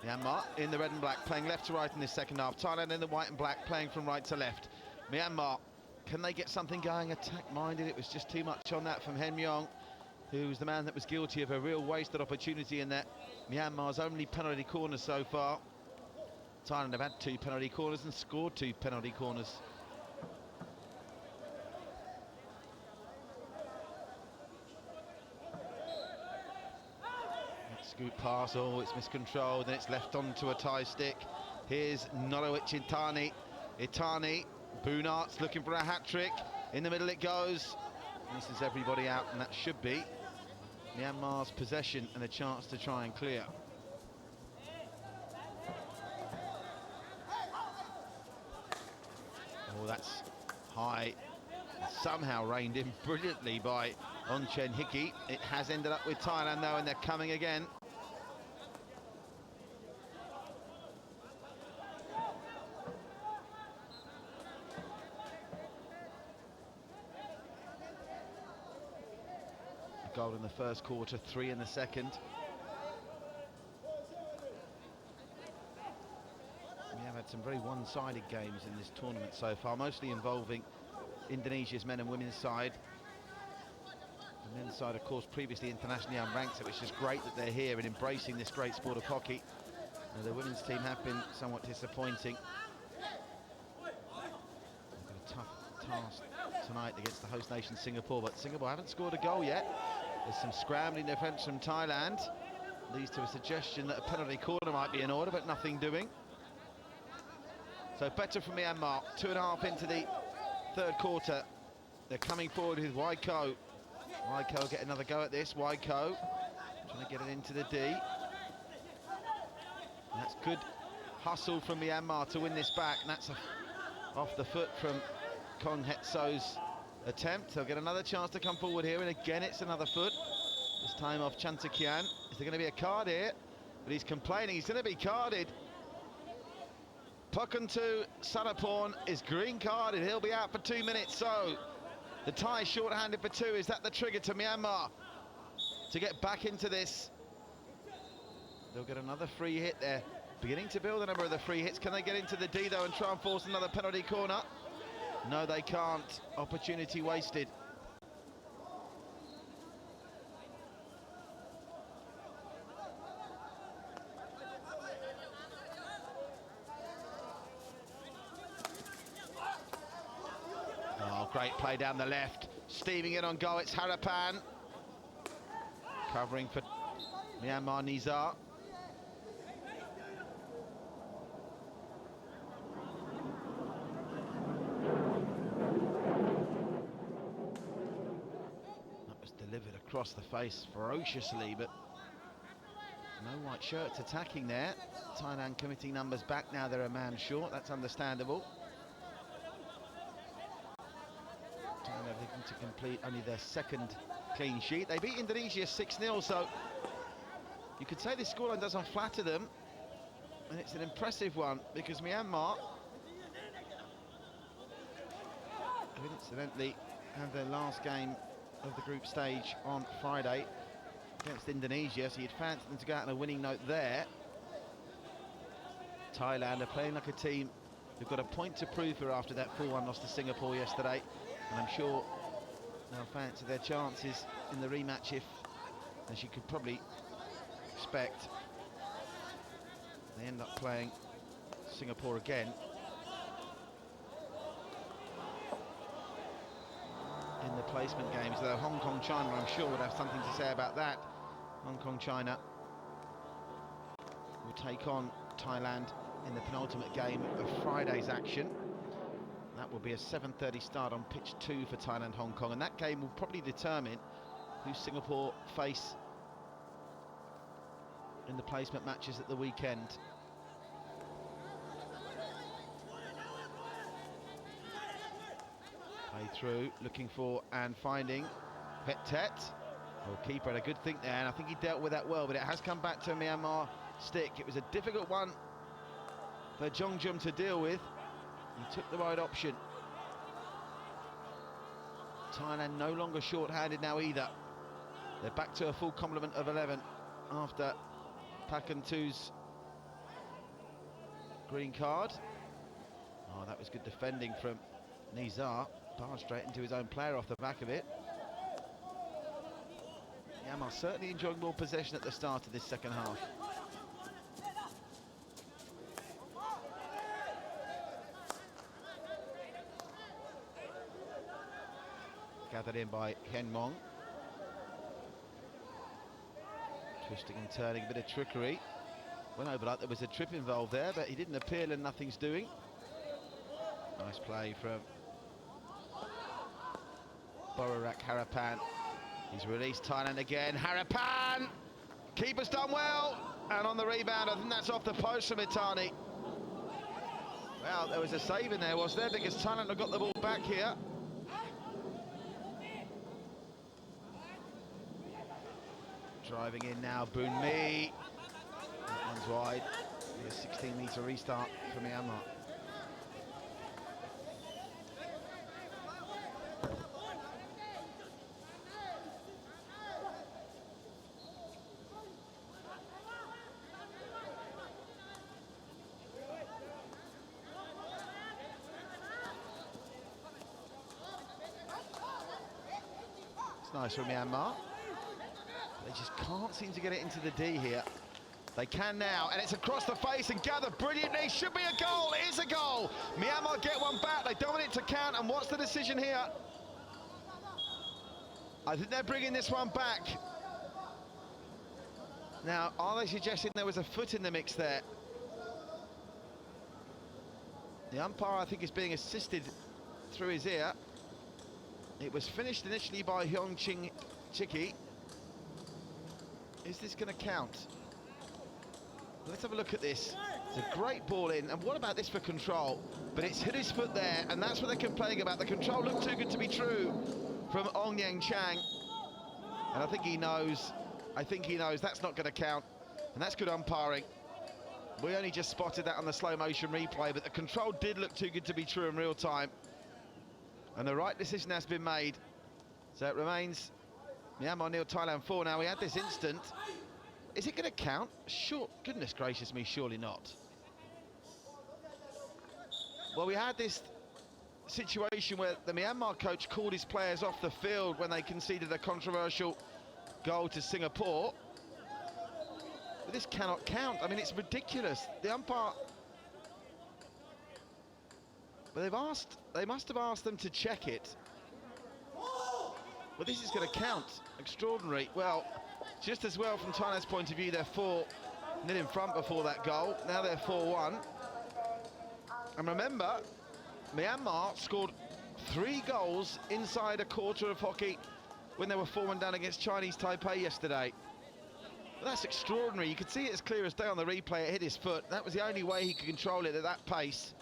Speaker 1: Myanmar in the red and black, playing left to right in this second half. Thailand in the white and black, playing from right to left. Myanmar, can they get something going attack-minded? It was just too much on that from Hen Myong, who was the man that was guilty of a real wasted opportunity in that Myanmar's only penalty corner so far. Thailand have had 2 penalty corners and scored 2 penalty corners. Scoop pass, oh, it's miscontrolled, and it's left onto a Thai stick. Here's Nolowich Itani, Boonart's looking for a hat-trick. In the middle it goes. Misses everybody out, and that should be Myanmar's possession and a chance to try and clear. Oh, that's high. Somehow reined in brilliantly by Onchen Hickey. It has ended up with Thailand though, and they're coming again. A goal in the first quarter, 3 in the second. We have had some very one-sided games in this tournament so far, mostly involving Indonesia's men and women's side. The men's side, of course, previously internationally unranked, so it's just great that they're here and embracing this great sport of hockey. And the women's team have been somewhat disappointing. They've got a tough task tonight against the host nation Singapore, but Singapore haven't scored a goal yet. There's some scrambling defence from Thailand. Leads to a suggestion that a penalty corner might be in order, but nothing doing. So better from Myanmar, 2.5 into the third quarter. They're coming forward with Waiko. Waiko get another go at this. Waiko trying to get it into the D. And that's good hustle from Myanmar to win this back. And that's off the foot from Kong Het So's attempt. They'll get another chance to come forward here, and again it's another foot. This time off Chantakian. Is there going to be a card here? But he's complaining. He's going to be carded. Pukuntu Sanaporn is green carded. He'll be out for 2 minutes. So the Thai short-handed for 2. Is that the trigger to Myanmar to get back into this? They'll get another free hit there. Beginning to build a number of the free hits. Can they get into the D though and try and force another penalty corner? No, they can't. Opportunity wasted. Oh, great play down the left. Steaming it on goal, it's Harapan. Covering for Myanmar, Nizar. That was delivered across the face ferociously, but no white shirts attacking there. Thailand committing numbers back now. They're a man short. That's understandable. Thailand looking to complete only their second clean sheet. They beat Indonesia 6-0, so you could say this scoreline doesn't flatter them, and it's an impressive one because Myanmar, who incidentally had their last game of the group stage on Friday against Indonesia, so you'd fancy them to go out on a winning note there. Thailand are playing like a team who've got a point to prove for after that 4-1 loss to Singapore yesterday, and I'm sure they'll fancy their chances in the rematch if, as you could probably expect, they end up playing Singapore again in the placement games, though Hong Kong China I'm sure would have something to say about that. Hong Kong China will take on Thailand in the penultimate game of Friday's action. That will be a 7:30 start on pitch 2 for Thailand Hong Kong, and that game will probably determine who Singapore face in the placement matches at the weekend. Play through, looking for and finding Pet. Well, keeper had a good think there, and I think he dealt with that well, but it has come back to a Myanmar stick. It was a difficult one for Jongjum to deal with. He took the right option. Thailand no longer short-handed now either. They're back to a full complement of 11 after Pakantu's green card. Oh, that was good defending from Nizar. Barred straight into his own player off the back of it. Myanmar certainly enjoying more possession at the start of this second half. Gathered in by Hen Mong. Twisting and turning, a bit of trickery. Went over like there was a trip involved there, but he didn't appeal and nothing's doing. Nice play from Borarak Harapan. He's released Thailand again. Harapan! Keeper's done well. And on the rebound, I think that's off the post from Itani. Well, there was a save in there, was there? Because Thailand have got the ball back here. Driving in now, Boon Mi. That one's wide. A 16-metre restart for Myanmar. It's nice from Myanmar. They just can't seem to get it into the D here. They can now, and it's across the face and gathered brilliantly. Should be a goal. It is a goal. Myanmar get one back. They don't want it to count. And what's the decision here? I think they're bringing this one back. Now, are they suggesting there was a foot in the mix there? The umpire, I think, is being assisted through his ear. It was finished initially by Hyong Ching Chiki. Is this going to count? Let's have a look at this. It's a great ball in, and what about this for control? But it's hit his foot there, and that's what they're complaining about. The control looked too good to be true from Ong Yang Chang. And I think he knows that's not going to count, and that's good umpiring. We only just spotted that on the slow motion replay, but the control did look too good to be true in real time. And the right decision has been made. So it remains Myanmar 0, Thailand 4. Now, we had this instant. Is it going to count? Sure. Goodness gracious me, surely not. Well, we had this situation where the Myanmar coach called his players off the field when they conceded a controversial goal to Singapore. But this cannot count. I mean, it's ridiculous. The umpire... But they must have asked them to check it. Well, this is going to count. Extraordinary. Well, just as well from Thailand's point of view, they're 4-0 in front before that goal. Now they're 4-1. And remember, Myanmar scored 3 goals inside a quarter of hockey when they were 4-1 down against Chinese Taipei yesterday. Well, that's extraordinary. You could see it as clear as day on the replay. It hit his foot. That was the only way he could control it at that pace.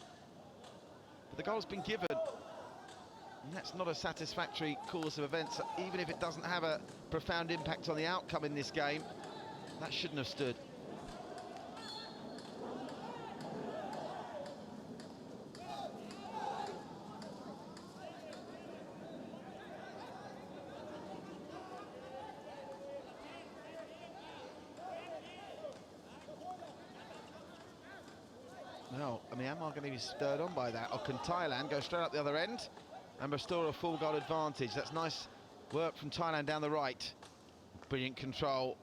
Speaker 1: But the goal's been given. And that's not a satisfactory course of events, even if it doesn't have a profound impact on the outcome in this game. That shouldn't have stood. Well, Myanmar going to be stirred on by that. Or can Thailand go straight up the other end and restore a full goal advantage? That's nice work from Thailand down the right. Brilliant control.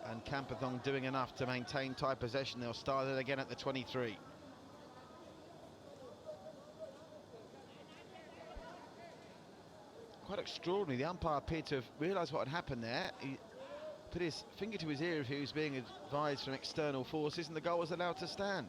Speaker 1: And Kampathong doing enough to maintain Thai possession. They'll start it again at the 23. Quite extraordinary. The umpire appeared to have realised what had happened there. He put his finger to his ear if he was being advised from external forces, and the goal was allowed to stand.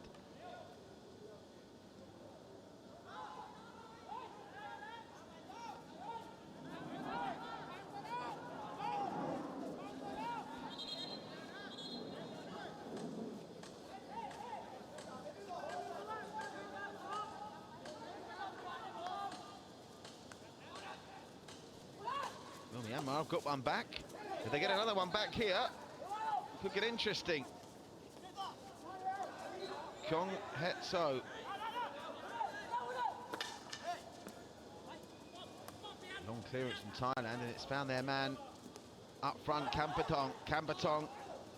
Speaker 1: Myanmar have got one back. If they get another one back here, could get interesting. Kong Het So. Long clearance from Thailand, and it's found their man up front, Kampatong. Kampatong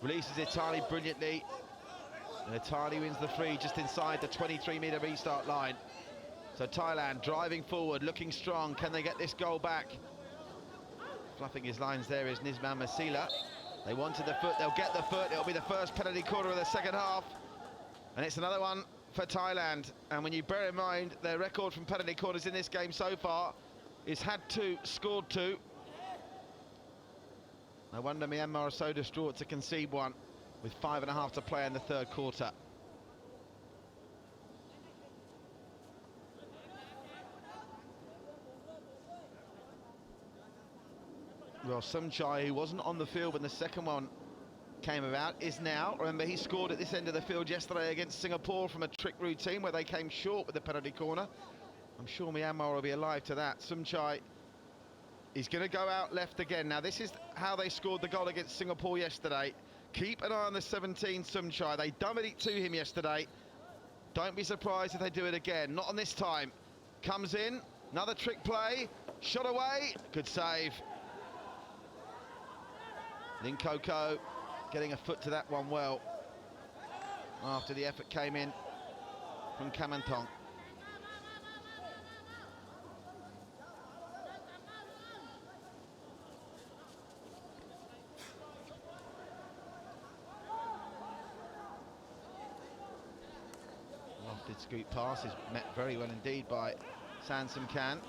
Speaker 1: releases Itali brilliantly, and Itali wins the free just inside the 23-metre restart line. So Thailand driving forward, looking strong. Can they get this goal back? Fluffing his lines there is Nisman Masila. They wanted the foot, they'll get the foot. It'll be the first penalty corner of the second half. And it's another one for Thailand. And when you bear in mind their record from penalty corners in this game so far is had 2, scored 2. No wonder Myanmar are so distraught to concede one with 5.5 to play in the third quarter. Well, Sumchai, who wasn't on the field when the second one came about, is now. Remember, he scored at this end of the field yesterday against Singapore from a trick routine where they came short with the penalty corner. I'm sure Myanmar will be alive to that. Sumchai is going to go out left again. Now, this is how they scored the goal against Singapore yesterday. Keep an eye on the 17, Sumchai. They dummied it to him yesterday. Don't be surprised if they do it again. Not on this time. Comes in, another trick play, shot away, good save. Linkoko getting a foot to that one well after the effort came in from Kamantong. Lofted scoop pass is met very well indeed by Sansum Khan.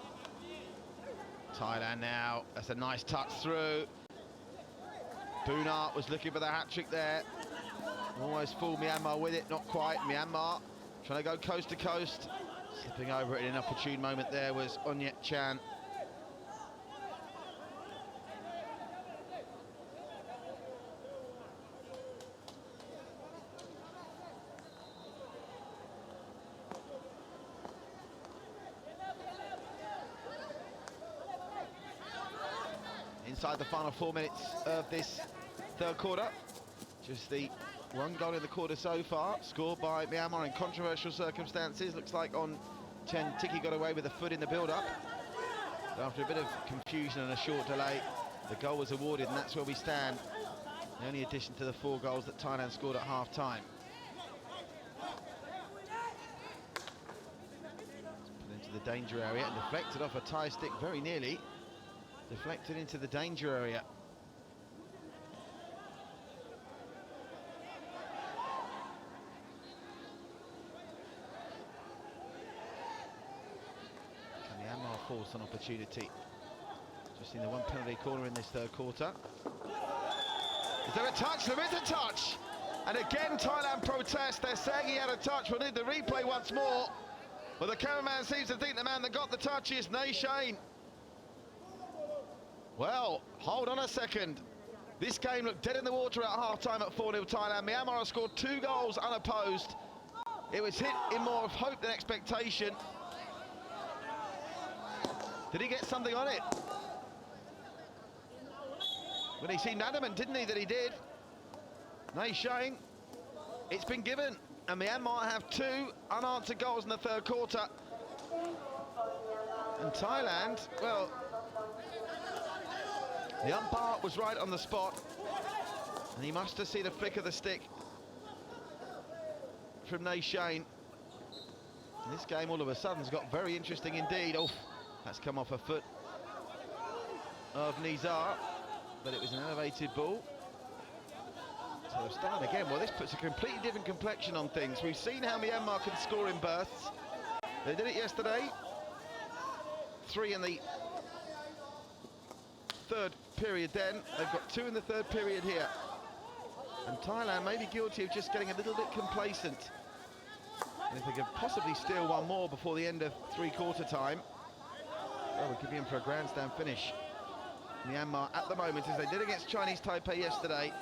Speaker 1: Thailand now, that's a nice touch through. Boonart was looking for the hat-trick there. Almost fooled Myanmar with it, not quite. Myanmar trying to go coast to coast. Slipping over it in an opportune moment there was Onyet Chan. Inside the final 4 minutes of this third quarter. Just the one goal in the quarter so far, scored by Myanmar in controversial circumstances. Looks like on Chen Tiki got away with a foot in the build-up. After a bit of confusion and a short delay, the goal was awarded, and that's where we stand. The only addition to the 4 goals that Thailand scored at half-time. Put into the danger area and deflected off a Thai stick very nearly. Deflected into the danger area. Can Myanmar force an opportunity? Just seen the one penalty corner in this third quarter. Is there a touch? There is a touch! And again Thailand protest. They're saying he had a touch. We'll need the replay once more. Well, the cameraman seems to think the man that got the touch is Nay Shane. Well, hold on a second. This game looked dead in the water at half-time at 4-0 Thailand. Myanmar have scored 2 goals unopposed. It was hit in more of hope than expectation. Did he get something on it? Well, he seemed adamant, didn't he, that he did? Nay Shane, it's been given. And Myanmar have 2 unanswered goals in the third quarter. And Thailand, well, the umpire was right on the spot, and he must have seen a flick of the stick from Nay Shane. And this game all of a sudden has got very interesting indeed. Oh, that's come off a foot of Nizar, but it was an elevated ball. So they've started again. Well, this puts a completely different complexion on things. We've seen how Myanmar can score in bursts. They did it yesterday. 3 in the third period then. They've got 2 in the third period here. And Thailand may be guilty of just getting a little bit complacent. And if they could possibly steal one more before the end of three-quarter time, well, we could be in for a grandstand finish. Myanmar at the moment, as they did against Chinese Taipei yesterday,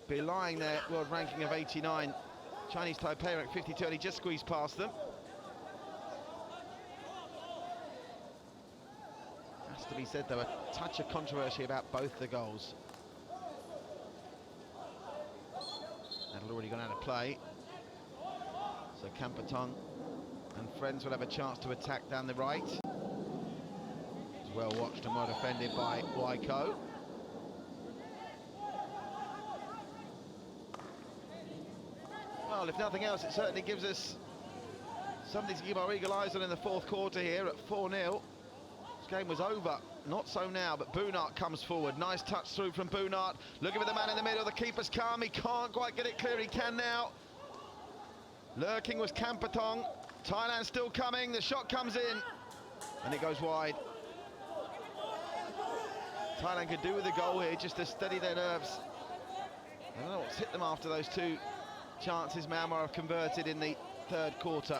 Speaker 1: belying their world ranking of 89. Chinese Taipei ranked 52 and he just squeezed past them. Has to be said, though, a touch of controversy about both the goals. That had already gone out of play. So Kampatong and friends will have a chance to attack down the right. It's well watched and well defended by Waiko. Well, if nothing else, it certainly gives us something to keep our eagle eyes on in the fourth quarter here at 4-0. This game was over, not so now, but Boonart comes forward. Nice touch through from Boonart. Looking for the man in the middle, the keeper's calm, he can't quite get it clear, he can now. Lurking was Kampatong. Thailand still coming, the shot comes in, and it goes wide. Thailand could do with a goal here just to steady their nerves. I don't know what's hit them after those two chances Myanmar have converted in the third quarter.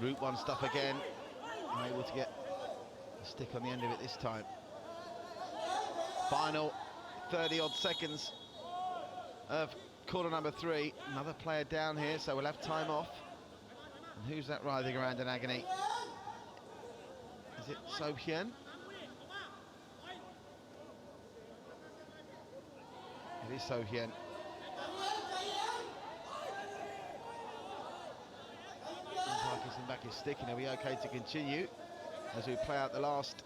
Speaker 1: Route 1 stuff again, able to get a stick on the end of it this time. Final 30-odd seconds of quarter number 3. Another player down here, so we'll have time off. And who's that writhing around in agony? Is it So Hyun? It is So Hyun. Kissing back his stick, and he'll be okay to continue as we play out the last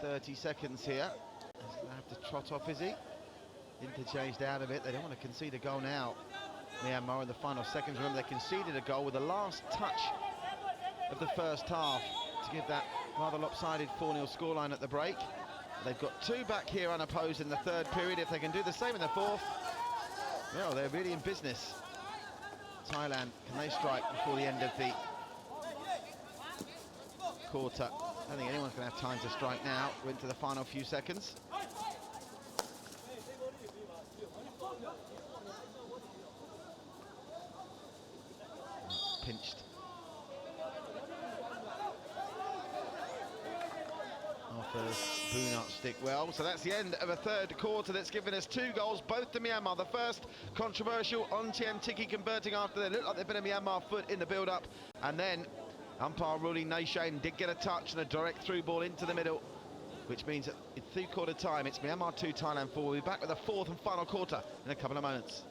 Speaker 1: 30 seconds here. He's going to have to trot off, is he? Interchanged out of it. They don't want to concede a goal now. Myanmar in the final seconds. Remember, they conceded a goal with the last touch of the first half to give that rather lopsided 4-0 scoreline at the break. They've got 2 back here unopposed in the third period. If they can do the same in the fourth, well, they're really in business. Thailand, can they strike before the end of the quarter? I don't think anyone's going to have time to strike now. We're into the final few seconds. Pinched. Offers Boonart stick well. So that's the end of a third quarter that's given us 2 goals, both to Myanmar. The first controversial on Tiem Tiki converting after they looked like they'd been a Myanmar foot in the build-up, and then umpire ruling Naishain did get a touch and a direct through ball into the middle, which means that in 3-quarter time it's Myanmar 2, Thailand 4. We'll be back with the fourth and final quarter in a couple of moments.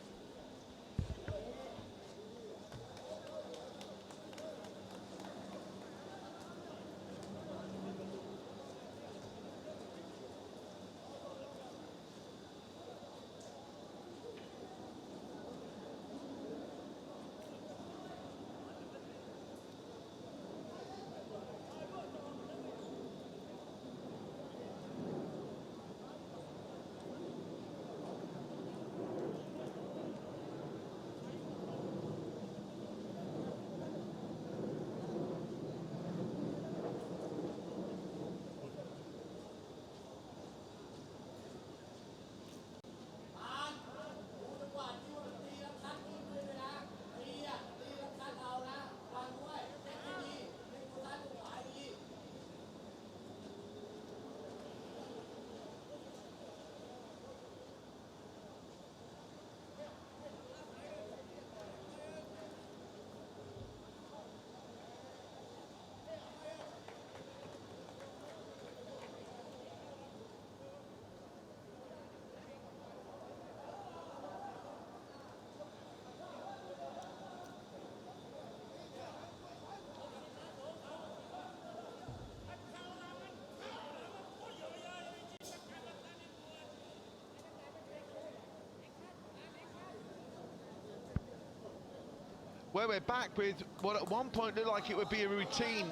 Speaker 1: Where we're back with what at one point looked like it would be a routine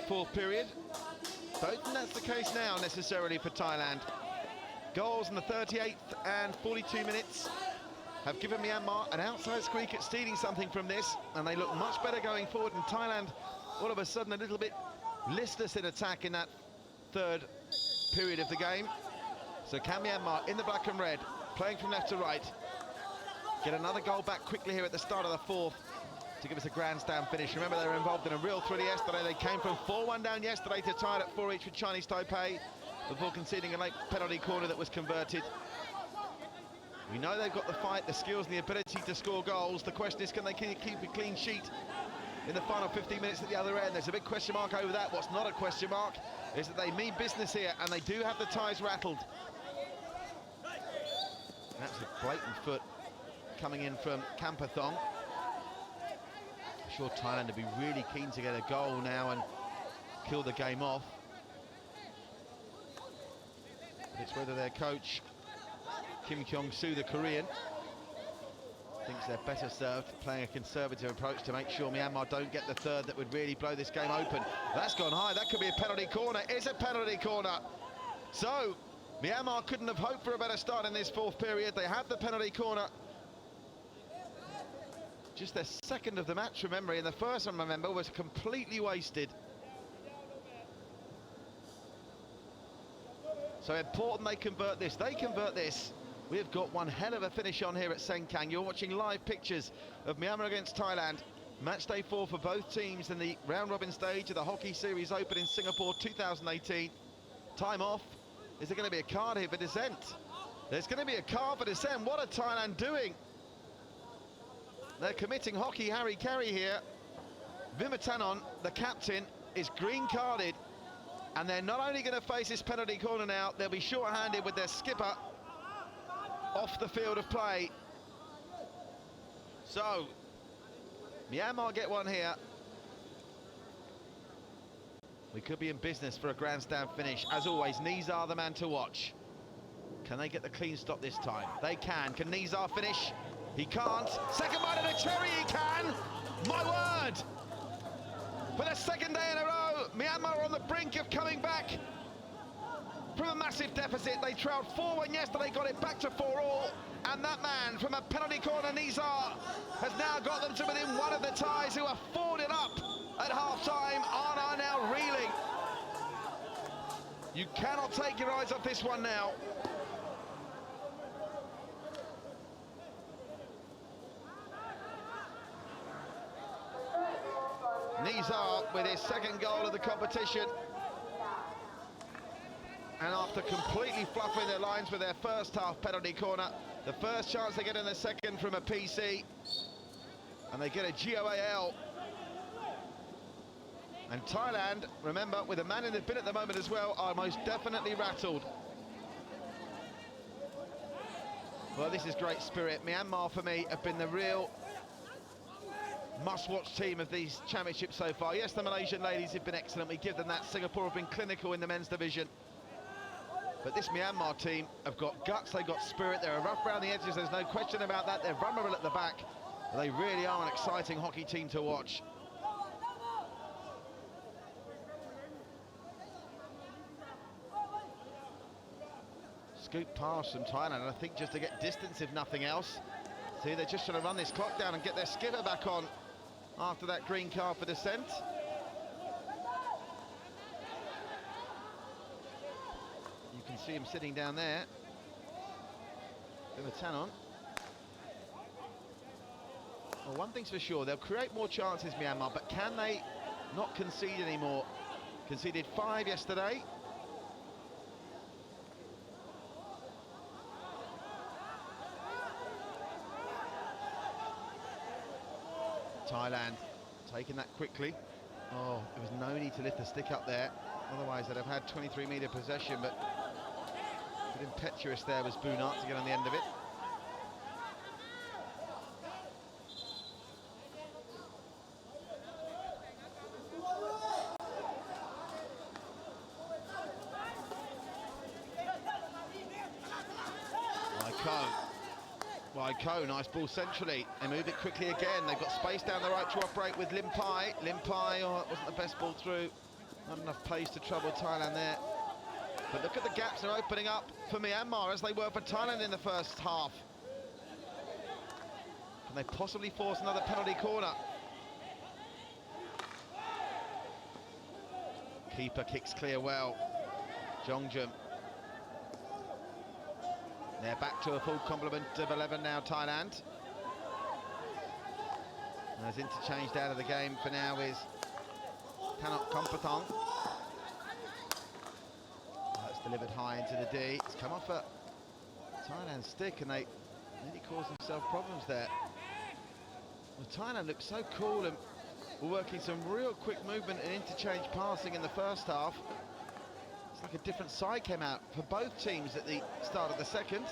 Speaker 1: fourth period. Don't think that's the case now necessarily for Thailand. Goals in the 38th and 42 minutes have given Myanmar an outside squeak at stealing something from this, and they look much better going forward, and Thailand all of a sudden a little bit listless in attack in that third period of the game. So can Myanmar, in the black and red, playing from left to right, get another goal back quickly here at the start of the fourth? to give us a grandstand finish. Remember, they were involved in a real thriller yesterday. They came from 4-1 down yesterday to tie it at 4 each with Chinese Taipei before conceding a late penalty corner that was converted. We know they've got the fight, the skills and the ability to score goals. The question is, can they keep a clean sheet in the final 15 minutes at the other end? There's a big question mark over that. What's not a question mark is that they mean business here, and they do have the ties rattled. That's a blatant foot coming in from Kampathong. I'm sure Thailand would be really keen to get a goal now and kill the game off. It's whether their coach, Kim Kyung-soo, the Korean, thinks they're better served playing a conservative approach to make sure Myanmar don't get the third that would really blow this game open. That's gone high. That could be a penalty corner. It's a penalty corner. So Myanmar couldn't have hoped for a better start in this fourth period. They have the penalty corner. Just their second of the match from memory, and the first one, remember, was completely wasted. So important they convert this. They convert this. We've got one hell of a finish on here at Sengkang. You're watching live pictures of Myanmar against Thailand. Match day 4 for both teams in the round-robin stage of the Hockey Series Open in Singapore 2018. Time off. Is there going to be a card here for dissent? There's going to be a card for dissent. What are Thailand doing? They're committing hockey harry-carry here. Vimatanon, the captain, is green-carded. And they're not only going to face this penalty corner now, they'll be short-handed with their skipper off the field of play. So Myanmar get one here. We could be in business for a grandstand finish. As always, Nizar the man to watch. Can they get the clean stop this time? They can. Can Nizar finish? He can't. Second bite of the cherry, he can! My word! For the second day in a row, Myanmar are on the brink of coming back from a massive deficit. They trailed 4-1 yesterday, got it back to 4-all, and that man from a penalty corner, Nizar, has now got them to within one of the Thais, who are 4-0 up at half-time, are now reeling. You cannot take your eyes off this one now. Nizar with his second goal of the competition. And after completely fluffing their lines with their first half penalty corner, the first chance they get in the second from a PC, and they get a GOAL. And Thailand, remember, with a man in the bin at the moment as well, are most definitely rattled. Well, this is great spirit. Myanmar, for me, have been the real must-watch team of these championships so far. Yes, the Malaysian ladies have been excellent. We give them that. Singapore have been clinical in the men's division. But this Myanmar team have got guts, they've got spirit, they're rough around the edges, there's no question about that. They're vulnerable at the back. They really are an exciting hockey team to watch. Scoop pass from Thailand, I think just to get distance if nothing else. See, they're just trying to run this clock down and get their skipper back on after that green card for dissent. You can see him sitting down there. Vimatanon. Well, one thing's for sure, they'll create more chances, Myanmar, but can they not concede anymore? Conceded 5 yesterday. Thailand taking that quickly. Oh, there was no need to lift the stick up there. Otherwise, they'd have had 23-metre possession, but a bit impetuous there was Boonart to get on the end of it. Ko, nice ball centrally. They move it quickly again. They've got space down the right to operate with Lim Pai. Lim Pai, oh, it wasn't the best ball through. Not enough pace to trouble Thailand there. But look at the gaps they're opening up for Myanmar, as they were for Thailand in the first half. Can they possibly force another penalty corner? Keeper kicks clear well. Jongjum. They're back to a full complement of 11 now, Thailand. As interchanged out of the game for now is Tanok Kompatong. That's delivered high into the D. It's come off a Thailand stick and they nearly caused themselves problems there. Well, Thailand looked so cool and were working some real quick movement and interchange passing in the first half. It's like a different side came out for both teams at the start of the second.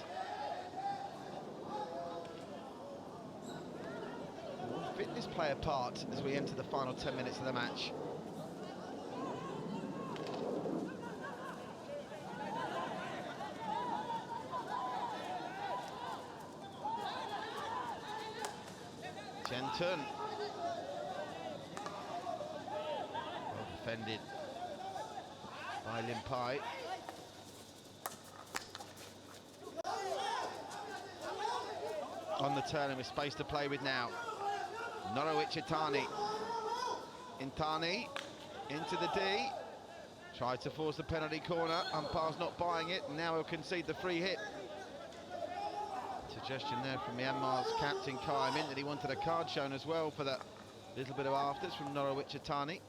Speaker 1: Will fitness play a part as we enter the final 10 minutes of the match? Chentun. Well defended by Limpai. On the turn and with space to play with now. Norwich Itani. Intani into the D. Tried to force the penalty corner. Umpire's not buying it, and now he'll concede the free hit. Suggestion there from Myanmar's captain Kai Min that he wanted a card shown as well for that little bit of afters from Norwich Itani.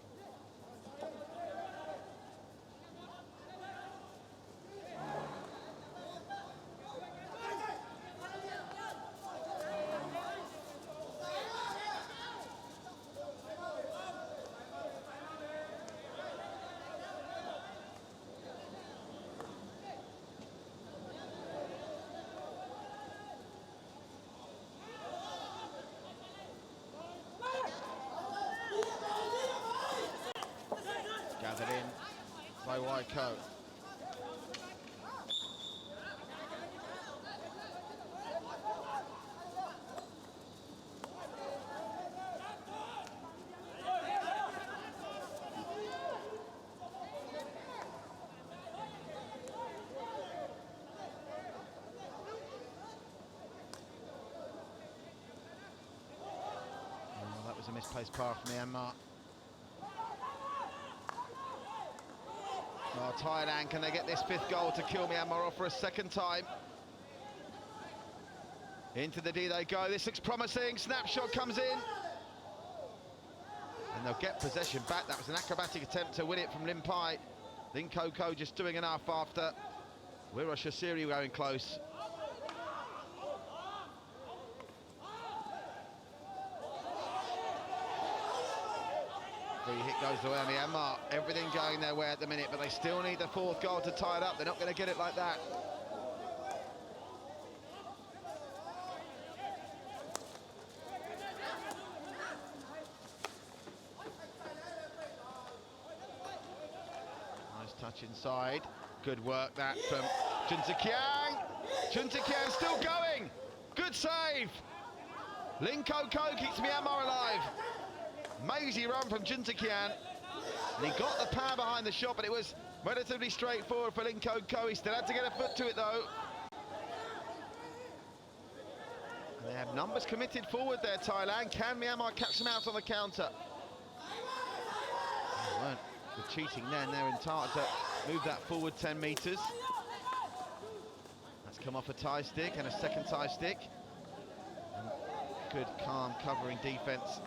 Speaker 1: Gathered in by Waiko. That was a misplaced pass from Myanmar. Oh, Thailand, can they get this fifth goal to kill Myanmar off for a second time? Into the D they go. This looks promising. Snapshot comes in. And they'll get possession back. That was an acrobatic attempt to win it from Limpai. Ling Koko just doing enough after Wira Shasiri going close. Free hit goes the way of Myanmar. Everything going their way at the minute, but they still need the fourth goal to tie it up. They're not going to get it like that. Nice touch inside. Good work that from Chuntakiang. Chuntakiang still going. Good save. Ling Koko keeps Myanmar alive. Mazy run from Chuntakiang. And he got the power behind the shot, but it was relatively straightforward for Ling Koko. He still had to get a foot to it though. And they have numbers committed forward there, Thailand. Can Myanmar catch them out on the counter? They weren't with cheating then. They're entitled to move that forward 10 metres. That's come off a Thai stick and a second Thai stick. And good, calm, covering defence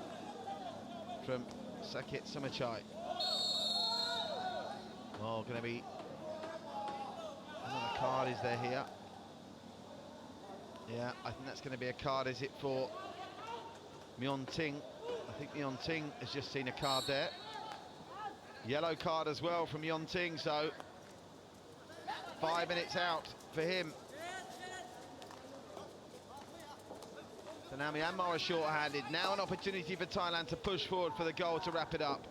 Speaker 1: from Sakit Samachai. Oh, going to be another card, is there here? Yeah, I think that's going to be a card, is it, for Myon Ting? I think Myon Ting has just seen a card there. Yellow card as well from Myon Ting, so 5 minutes out for him. So now Myanmar is short-handed. Now an opportunity for Thailand to push forward for the goal to wrap it up.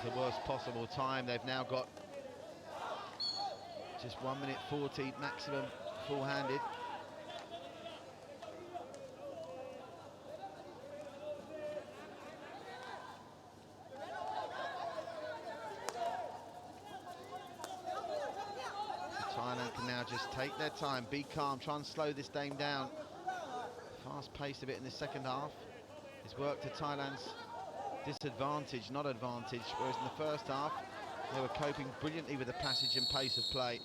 Speaker 1: The worst possible time. They've now got just 1 minute 40 maximum full-handed. Thailand can now just take their time, be calm, try and slow this game down. Fast pace a bit in the second half. It's worked to Thailand's disadvantage, not advantage, whereas in the first half they were coping brilliantly with the passage and pace of play.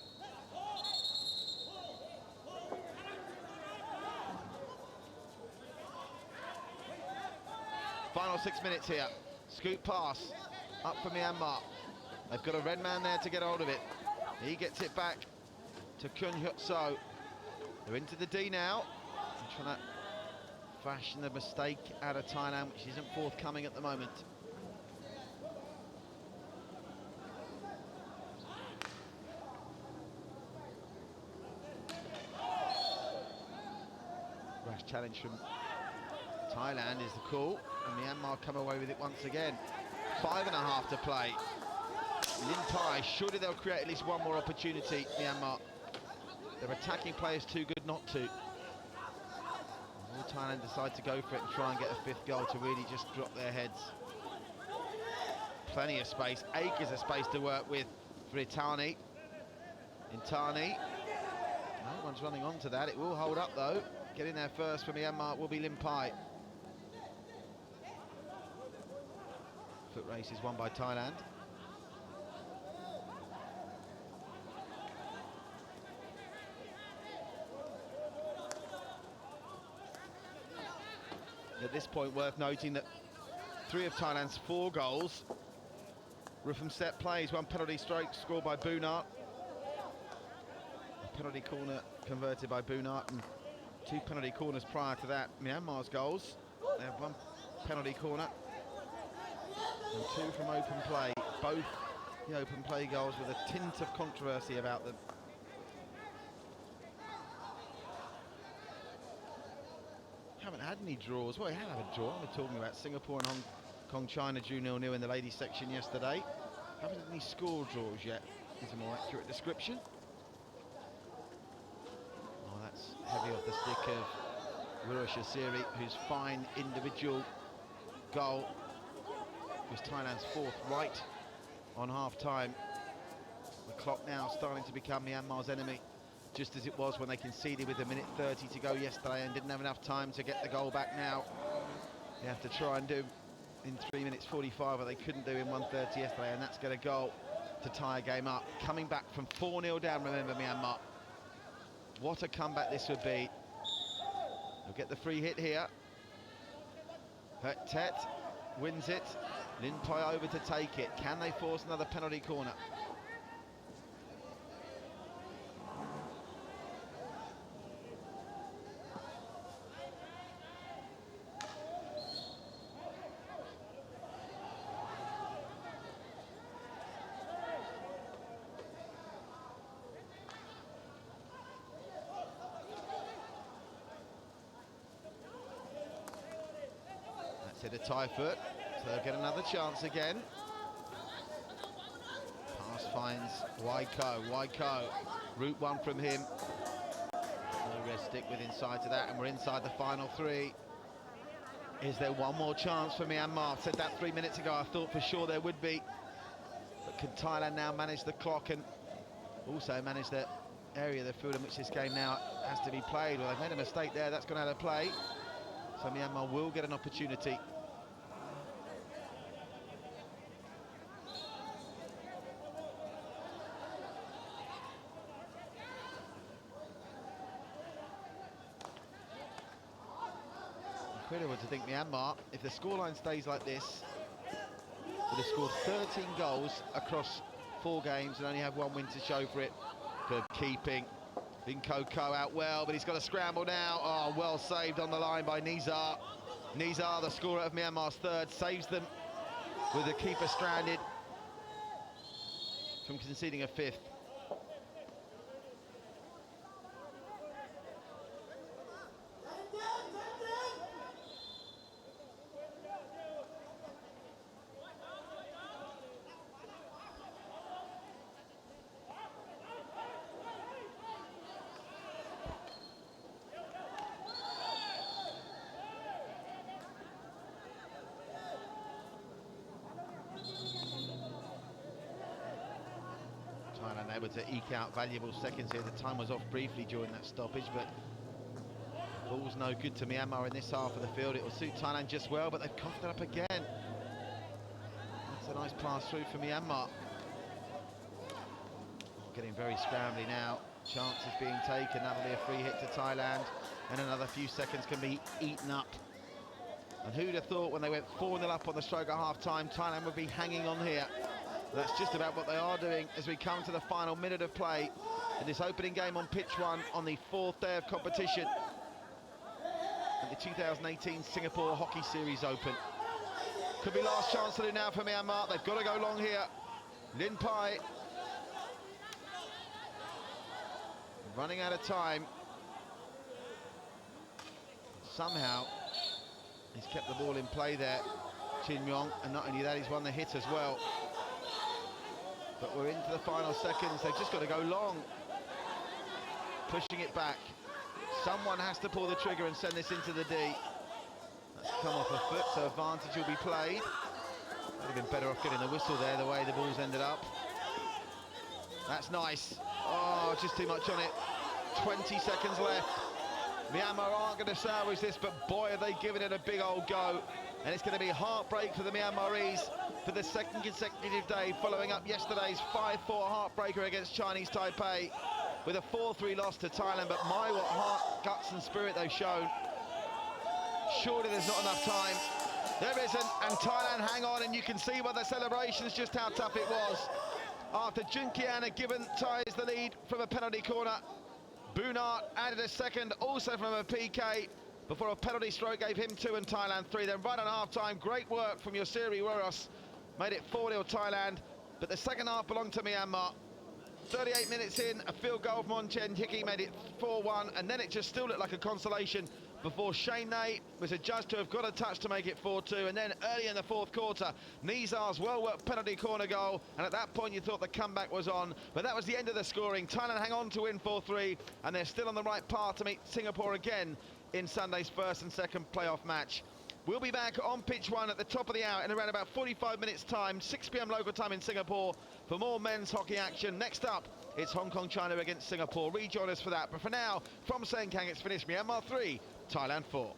Speaker 1: Final 6 minutes here. Scoop pass up for Myanmar. They've got a red man there to get hold of it. He gets it back to Kun Hyut So. They're into the D now. They're trying to fashion a mistake out of Thailand, which isn't forthcoming at the moment. Rash challenge from Thailand is the call, and Myanmar come away with it once again. 5.5 to play. Lin Pai, surely they'll create at least one more opportunity, Myanmar. Their attacking players too good not to. Will Thailand decide to go for it and try and get a 5th goal to really just drop their heads? Plenty of space, acres of space to work with for Itani. Intani, no one's running onto that. It will hold up though. Getting there first for Myanmar will be Lin Pai. Foot race is won by Thailand. At this point, worth noting that 3 of Thailand's 4 goals were from set plays. 1 penalty stroke scored by Boonart. A penalty corner converted by Boonart, and 2 penalty corners prior to that. Myanmar's goals, they have 1 penalty corner and 2 from open play. Both the open play goals with a tint of controversy about them. Haven't had any draws. Well, we have had a draw. We're talking about Singapore and Hong Kong, China drew 0-0 in the ladies section yesterday. Haven't had any score draws yet, is a more accurate description. Oh, that's heavy off the stick of Wirush Asiri, whose fine individual goal was Thailand's 4th right on half-time. The clock now starting to become Myanmar's enemy, just as it was when they conceded with 1:30 to go yesterday and didn't have enough time to get the goal back now. They have to try and do in 3 minutes 45 what they couldn't do in 1:30 yesterday, and that's got a goal to tie a game up. Coming back from 4-0 down, remember, Myanmar. What a comeback this would be. They'll get the free hit here. Hurt Tet wins it. Lin Pai over to take it. Can they force another penalty corner? Hit a Thai foot, so they'll get another chance again. Pass finds Waiko. Route 1 from him. No rest, stick with inside to that, and we're inside the final 3. Is there one more chance for Myanmar? Said that 3 minutes ago. I thought for sure there would be. But can Thailand now manage the clock and also manage the area of the field in which this game now has to be played? Well, they've made a mistake there. That's gone out of play. So Myanmar will get an opportunity. Incredible to think Myanmar, if the scoreline stays like this, would have scored 13 goals across 4 games and only have 1 win to show for it. Good keeping. Vinko Ko out well, but he's got a scramble now. Oh, well saved on the line by Nizar. Nizar, the scorer of Myanmar's 3rd, saves them with the keeper stranded from conceding a 5th. Thailand able to eke out valuable seconds here. The time was off briefly during that stoppage, but ball's no good to Myanmar in this half of the field. It will suit Thailand just well, but they've coughed it up again. It's a nice pass through for Myanmar. Getting very scrambly now. Chances being taken. That'll be a free hit to Thailand, and another few seconds can be eaten up. And who'd have thought when they went 4-0 up on the stroke at half-time, Thailand would be hanging on here. That's just about what they are doing as we come to the final minute of play in this opening game on pitch 1 on the 4th day of competition at the 2018 Singapore Hockey Series Open. Could be last chance to do now for Myanmar. They've got to go long here. Lin Pai running out of time. Somehow he's kept the ball in play there, Chin Myong, and not only that, he's won the hit as well. But we're into the final seconds. They've just got to go long. Pushing it back. Someone has to pull the trigger and send this into the D. That's come off a foot, so advantage will be played. Would have been better off getting the whistle there, the way the ball's ended up. That's nice. Oh, just too much on it. 20 seconds left. Myanmar aren't going to salvage this, but boy, are they giving it a big old go. And it's going to be heartbreak for the Myanmarese for the second consecutive day, following up yesterday's 5-4 heartbreaker against Chinese Taipei with a 4-3 loss to Thailand. But my, what heart, guts and spirit they've shown. Surely there's not enough time. There isn't, and Thailand hang on, and you can see by the celebrations just how tough it was. After Jun Kian had given Thais the lead from a penalty corner, Boonart added a second, also from a PK, before a penalty stroke gave him 2 and Thailand 3. Then right on half-time, great work from Yosiri Wuros, made it 4-0 Thailand, but the second half belonged to Myanmar. 38 minutes in, a field goal from Onchen Hickey made it 4-1, and then it just still looked like a consolation before Shane Nay was adjudged to have got a touch to make it 4-2, and then early in the 4th quarter, Nizar's well-worked penalty corner goal, and at that point you thought the comeback was on, but that was the end of the scoring. Thailand hang on to win 4-3, and they're still on the right path to meet Singapore again in Sunday's 1st and 2nd playoff match. We'll be back on pitch 1 at the top of the hour in around about 45 minutes time, 6 p.m. local time in Singapore, for more men's hockey action. Next up, it's Hong Kong, China against Singapore. Rejoin us for that. But for now, from Sengkang, it's finished. Myanmar 3, Thailand 4.